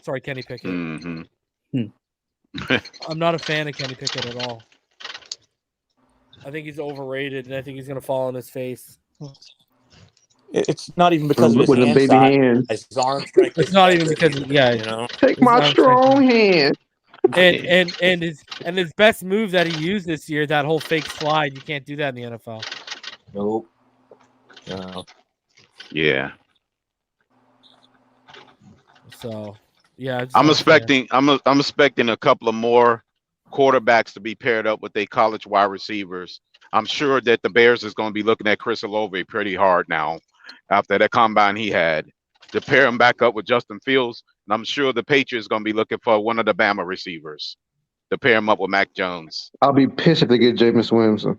Sorry, Kenny Pickett. Mm-hmm. I'm not a fan of Kenny Pickett at all. I think he's overrated, and I think he's going to fall on his face. It's not even because of his with a baby hand. His arm strength. It's not even because, Take my strong hand. And his best move that he used this year, that whole fake slide, you can't do that in the NFL. Nope. No. Yeah. So, yeah. I'm expecting a couple of more quarterbacks to be paired up with their college wide receivers. I'm sure that the Bears is going to be looking at Chris Olave pretty hard now after that combine he had to pair him back up with Justin Fields. And I'm sure the Patriots going to be looking for one of the Bama receivers to pair him up with Mac Jones. I'll be pissed if they get Jameis Winston.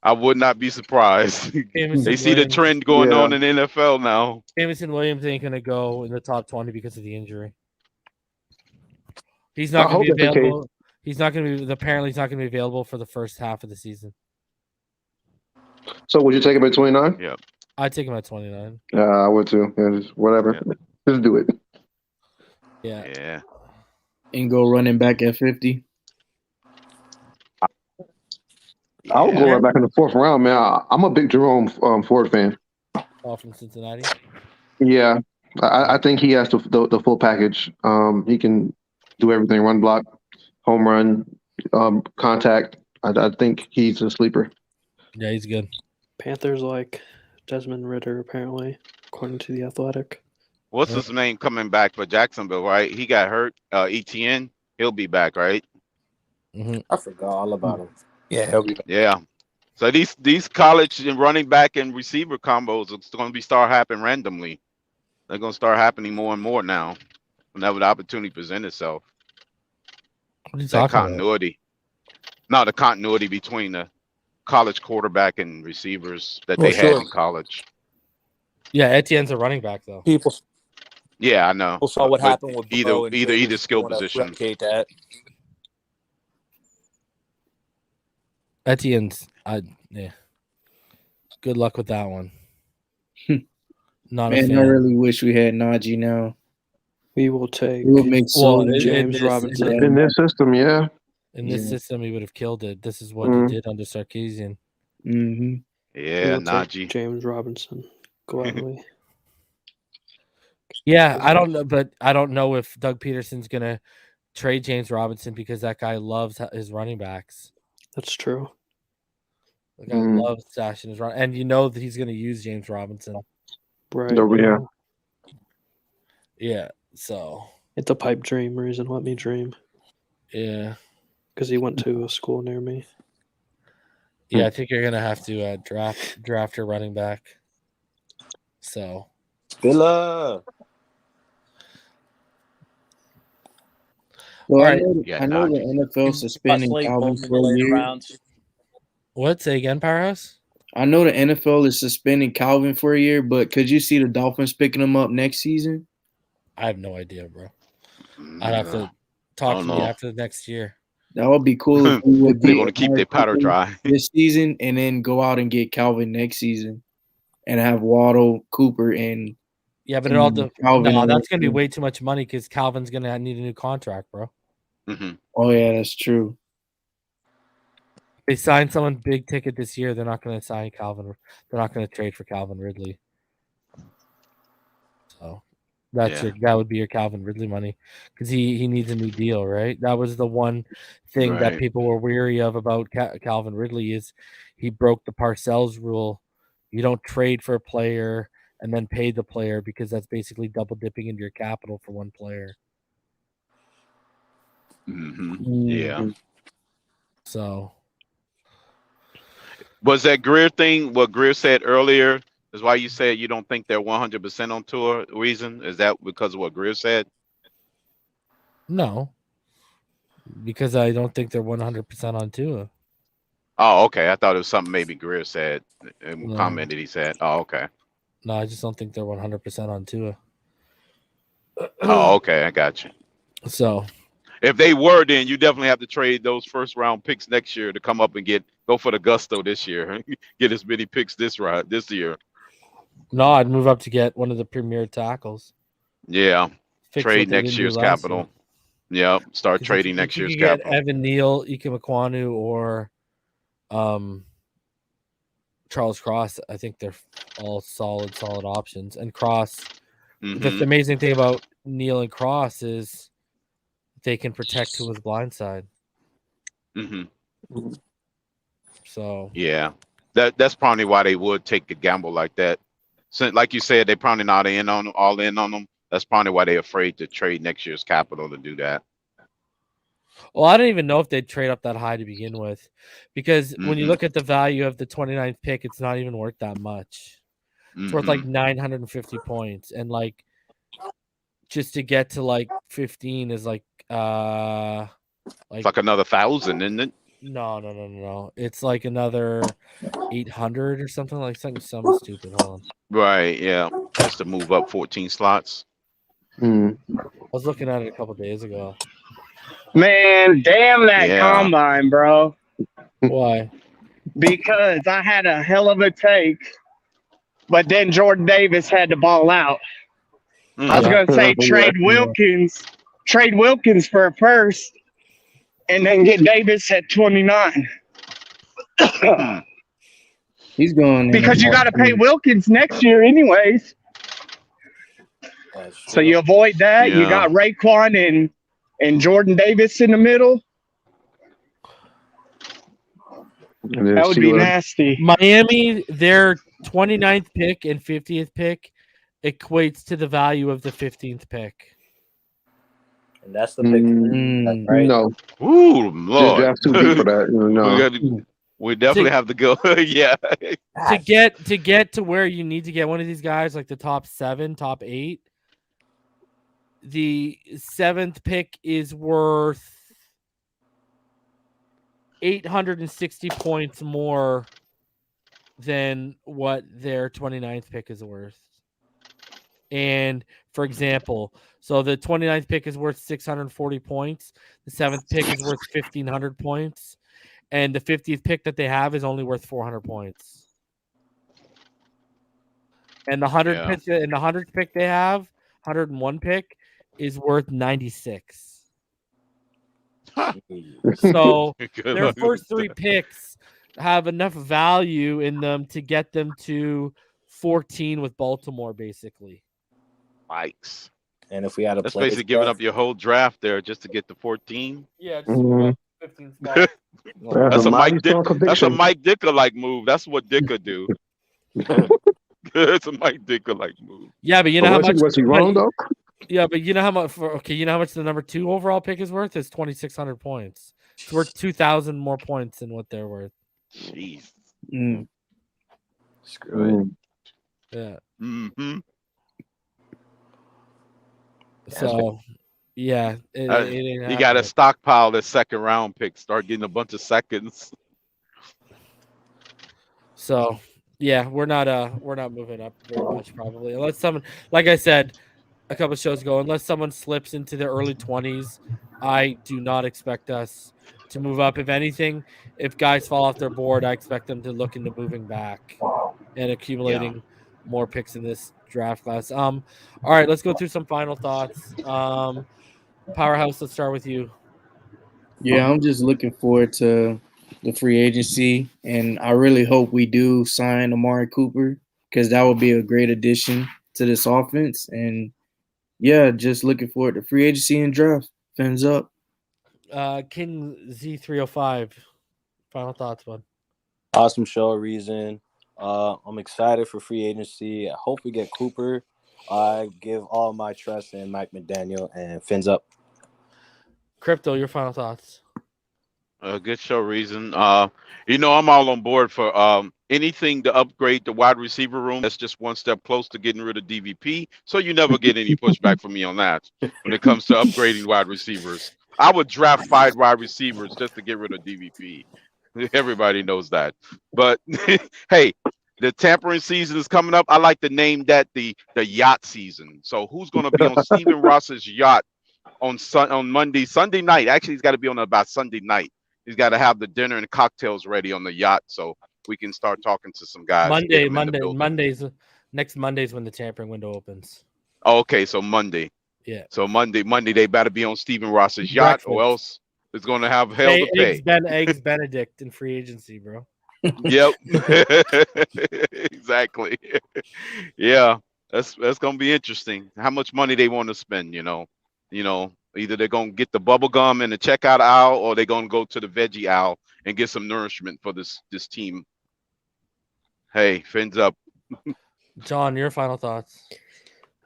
I would not be surprised. They see the trend going on in the NFL now. Jameson Williams ain't going to go in the top 20 because of the injury. He's not going to be available. He's not going to be. Apparently, he's not going to be available for the first half of the season. So, would you take him at 29? Yeah, I'd take him at 29. I would too. Yeah, just whatever. Yeah. Just do it. Yeah. And go running back at 50. I would go right back in the 4th round, man. I'm a big Jerome Ford fan. All from Cincinnati. Yeah, I think he has the full package. He can do everything: run block, home run, contact. I think he's a sleeper. Yeah, he's good. Panthers like Desmond Ridder, apparently, according to The Athletic. What's his name coming back for Jacksonville, right? He got hurt. ETN, he'll be back, right? Mm-hmm. I forgot all about him. Yeah, he'll be back. Yeah. So these college and running back and receiver combos are going to start happening randomly. They're going to start happening more and more now whenever the opportunity presents itself. What are you that talking continuity. About? No, the continuity between the college quarterback and receivers that they had in college. Yeah, Etienne's a running back though. Yeah, I know. People saw what happened with either skill position. Replicate that. Etienne's, yeah. Good luck with that one. Not a fan. I really wish we had Najee now. We will take. We'll make James Robinson in this system. Yeah. In this system, he would have killed it. This is what Mhm. he did under Sarkisian. Mm-hmm. Yeah, Looks Najee. like James Robinson. Gladly. Yeah, I don't know, but I don't know if Doug Peterson's gonna trade James Robinson because that guy loves his running backs. That's true. The guy loves stashing his run, and you know that he's gonna use James Robinson. Right. Yeah. Yeah. So It's a pipe dream reason. Let me dream. yeah. Because he went to a school near me. Yeah, I think you're gonna have to draft your running back. So Villa. Well, All I right. know, Yeah, I know Najee. the NFL suspending Late Calvin both in the for a later year. rounds. What? Say again, Powerhouse? I know the NFL is suspending Calvin for a year, but could you see the Dolphins picking him up next season? I have no idea, bro. I'd have to I talk don't to me know. after the next year. That would be cool if we would They get want to keep their powder dry. this season and then go out and get Calvin next season and have Waddle, Cooper, and Yeah, but it all Calvin. no, on that's the gonna be team. way too much money because Calvin's gonna need a new contract, bro. Mm-hmm. Oh yeah, that's true. They signed someone big ticket this year. They're not gonna sign Calvin. They're not gonna trade for Calvin Ridley. So that would be your Calvin Ridley money because he needs a new deal, right? That was the one thing that Right. people were weary of about Calvin Ridley is he broke the Parcells rule. You don't trade for a player and then pay the player because that's basically double dipping into your capital for one player. Mm-hmm. Yeah. So Was that Greer thing what Greer said earlier? Is why you said you don't think they're 100% on tour reason? Is that because of what Greer said? no, because I don't think they're 100% on Tua. Oh, okay. I thought it was something maybe Greer said in a No. comment that he said. Oh, okay. No, I just don't think they're 100% on Tua. Oh, okay. I got you. So if they were, then you definitely have to trade those first round picks next year to come up and go for the gusto this year. Get as many picks this year. No, I'd move up to get one of the premier tackles. Yeah. Fix Trade what they next didn't do year's last capital. year. Yep. Start 'Cause trading if next you year's could get capital. Evan Neal, Ike Mekwonu, or Charles Cross, I think they're all solid options. And Cross, the amazing thing about Neal and Cross is they can protect Tua's blind side. Mm-hmm. So yeah, that's probably why they would take a gamble like that. Since, like you said, they're probably not all in on them. That's probably why they're afraid to trade next year's capital to do that. Well, I don't even know if they'd trade up that high to begin with, because when you look at the value of the 29th pick, it's not even worth that much. It's worth like 950 points, and like just to get to like 15 is like it's like another 1,000, isn't it? No. It's like another 800 or something like something stupid. Hold on. Right, yeah. Just to move up 14 slots. I was looking at it a couple days ago. Man, damn that combine, bro. Why? Because I had a hell of a take, but then Jordan Davis had to ball out. I was going to say trade Wilkins for a first, and then get Davis at 29. He's going because you got to pay Wilkins next year anyways. So you avoid that. You got Raekwon and Jordan Davis in the middle. That would be nasty. Miami, their 29th pick and 50th pick equates to the value of the 15th pick. And that's the pick. Right? No. Ooh, Lord. That's too deep for that. No. We definitely have to go. Yeah. To get to where you need to get one of these guys, like the top 7, top 8, the 7th pick is worth 860 points more than what their 29th pick is worth. And for example, so the 29th pick is worth 640 points. The 7th pick is worth 1,500 points. And the 50th pick that they have is only worth 400 points. And the 100th pick they have, 101 pick, is worth 96. So Good their luck first with 3 that. picks have enough value in them to get them to 14 with Baltimore, basically. Yikes. And if we had a That's play basically giving up your whole draft there just to get to 14. Yeah, just to move up 15 spots. That's a Mike Dick. That's a conviction. Mike Dicker like move. That's what Dicker do. It's a Mike Dicker like move. Yeah, but you know how much Was he wrong though? Yeah, but you know how much you know how much the number 2 overall pick is worth? It's 2,600 points. It's worth 2,000 more points than what they're worth. Jeez. Screw it. Yeah. Mm-hmm. So, yeah, it ain't You got to happening. stockpile the second round pick. Start getting a bunch of seconds. So, yeah, we're not moving up very much probably unless someone, like I said a couple of shows ago, unless someone slips into the early 20s. I do not expect us to move up. If anything, if guys fall off their board, I expect them to look into moving back and accumulating more picks in this draft class. All right, let's go through some final thoughts. Powerhouse, let's start with you. Yeah, I'm just looking forward to the free agency, and I really hope we do sign Amari Cooper because that would be a great addition to this offense. And yeah, just looking forward to free agency and draft. Fins up. King Z305, final thoughts, bud. Awesome show, Reason. I'm excited for free agency. I hope we get Cooper. I give all my trust in Mike McDaniel and fins up. Crypto, your final thoughts. Good show, Reason. I'm all on board for anything to upgrade the wide receiver room. That's just one step close to getting rid of DVP. So you never get any pushback from me on that when it comes to upgrading wide receivers. I would draft 5 wide receivers just to get rid of DVP. Everybody knows that. But hey, the tampering season is coming up. I like to name that the yacht season. So who's going to be on Stephen Ross's yacht on Sunday night? Actually, he's got to be on about Sunday night. He's got to have the dinner and cocktails ready on the yacht so we can start talking to some guys. Monday's next Monday's when the tampering window opens. Oh, okay, so Monday. Yeah. So Monday they better be on Stephen Ross's yacht, or else it's going to have hell to pay. Eggs Benedict in free agency, bro. Yep. Exactly. Yeah, that's going to be interesting. How much money they want to spend, Either they're going to get the bubble gum in the checkout aisle, or they're going to go to the veggie aisle and get some nourishment for this team. Hey, fins up. John, your final thoughts.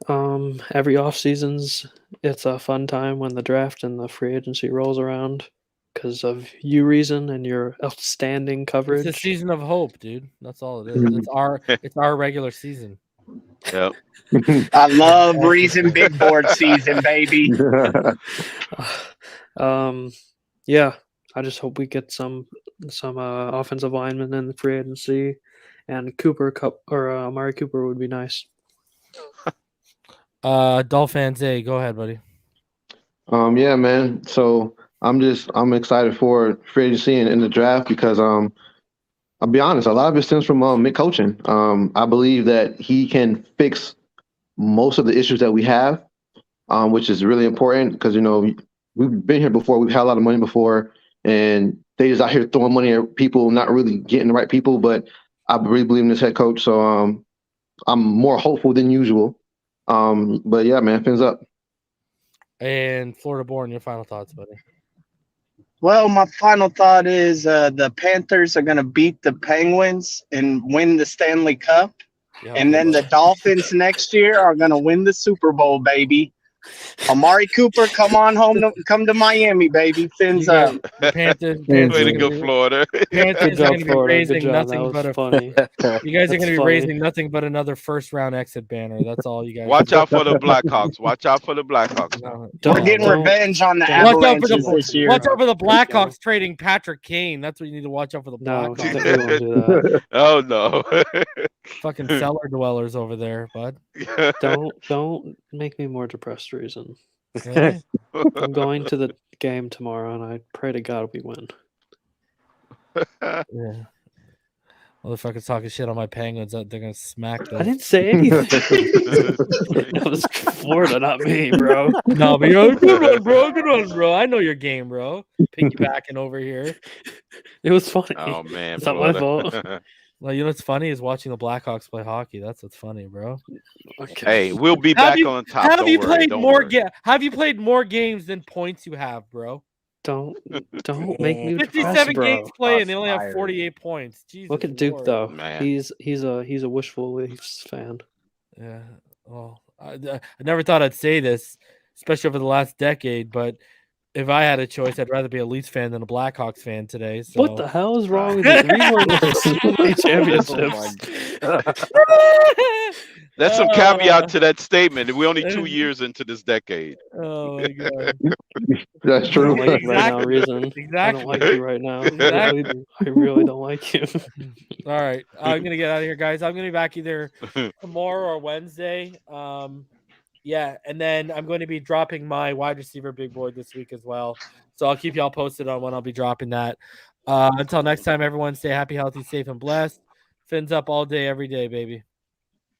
Every off season's it's a fun time when the draft and the free agency rolls around because of you, Reason, and your outstanding coverage. It's a season of hope, dude. That's all it is. It's our regular season. Yep. I love Reason big board season, baby. Yeah, I just hope we get some offensive linemen in the free agency, and Amari Cooper would be nice. Dolphins, go ahead, buddy. Yeah, man. So I'm excited for free agency and in the draft because I'll be honest, a lot of it stems from Mick coaching. I believe that he can fix most of the issues that we have, which is really important because we've been here before, we've had a lot of money before, and they just out here throwing money at people, not really getting the right people. But I really believe in this head coach, so I'm more hopeful than usual. But yeah, man, fins up. And Florida Born, your final thoughts, buddy. Well, my final thought is the Panthers are going to beat the Penguins and win the Stanley Cup. Yeah, and then the Dolphins next year are going to win the Super Bowl, baby. Amari Cooper, come on home. Come to Miami, baby. Fins up. Panthers Way to go, Florida. Panthers are going to be raising Good job. nothing but funny. You guys are going to be funny. raising nothing but another first-round exit banner. That's all you guys. Watch out for the Blackhawks. Watch out for the Blackhawks. We're getting revenge on the Watch out for Avalanches the this year. Watch out for the Blackhawks trading Patrick Kane. That's what you need to watch out for the No, Blackhawks. we won't do that. Oh no. Fucking cellar dwellers over there, bud. Don't make me more depressed, Reason. Yeah. I'm going to the game tomorrow, and I pray to God we win. Yeah. Motherfuckers talking shit on my Penguins. They're gonna smack those. I didn't say anything. That was Florida, not me, bro. No, but you're good one, bro. Good one, bro. I know your game, bro. Piggybacking over here. It was funny. Oh man, It's not my fault. Well, you know what's funny is watching the Blackhawks play hockey. That's what's funny, bro. Okay. Hey, we'll be back on top. Have you played more games than points you have, bro? Don't make me 57 depressed, bro. games played, and they only have 48 points. Jesus Look at Duke Lord. though. Man. He's a wishful Leafs fan. Yeah. Well, I never thought I'd say this, especially over the last decade, but if I had a choice, I'd rather be a Leafs fan than a Blackhawks fan today. So. What the hell is wrong with you? We won so many championships. That's some caveat to that statement. We're only 2 years into this decade. Oh my god. That's true. I don't like you right now, Reason. Exactly. I don't like you right now. Exactly. I really don't like you. All right. I'm going to get out of here, guys. I'm going to be back either tomorrow or Wednesday. Yeah, and then I'm going to be dropping my wide receiver big board this week as well. So I'll keep y'all posted on when I'll be dropping that. Until next time, everyone, stay happy, healthy, safe, and blessed. Fins up all day, every day, baby.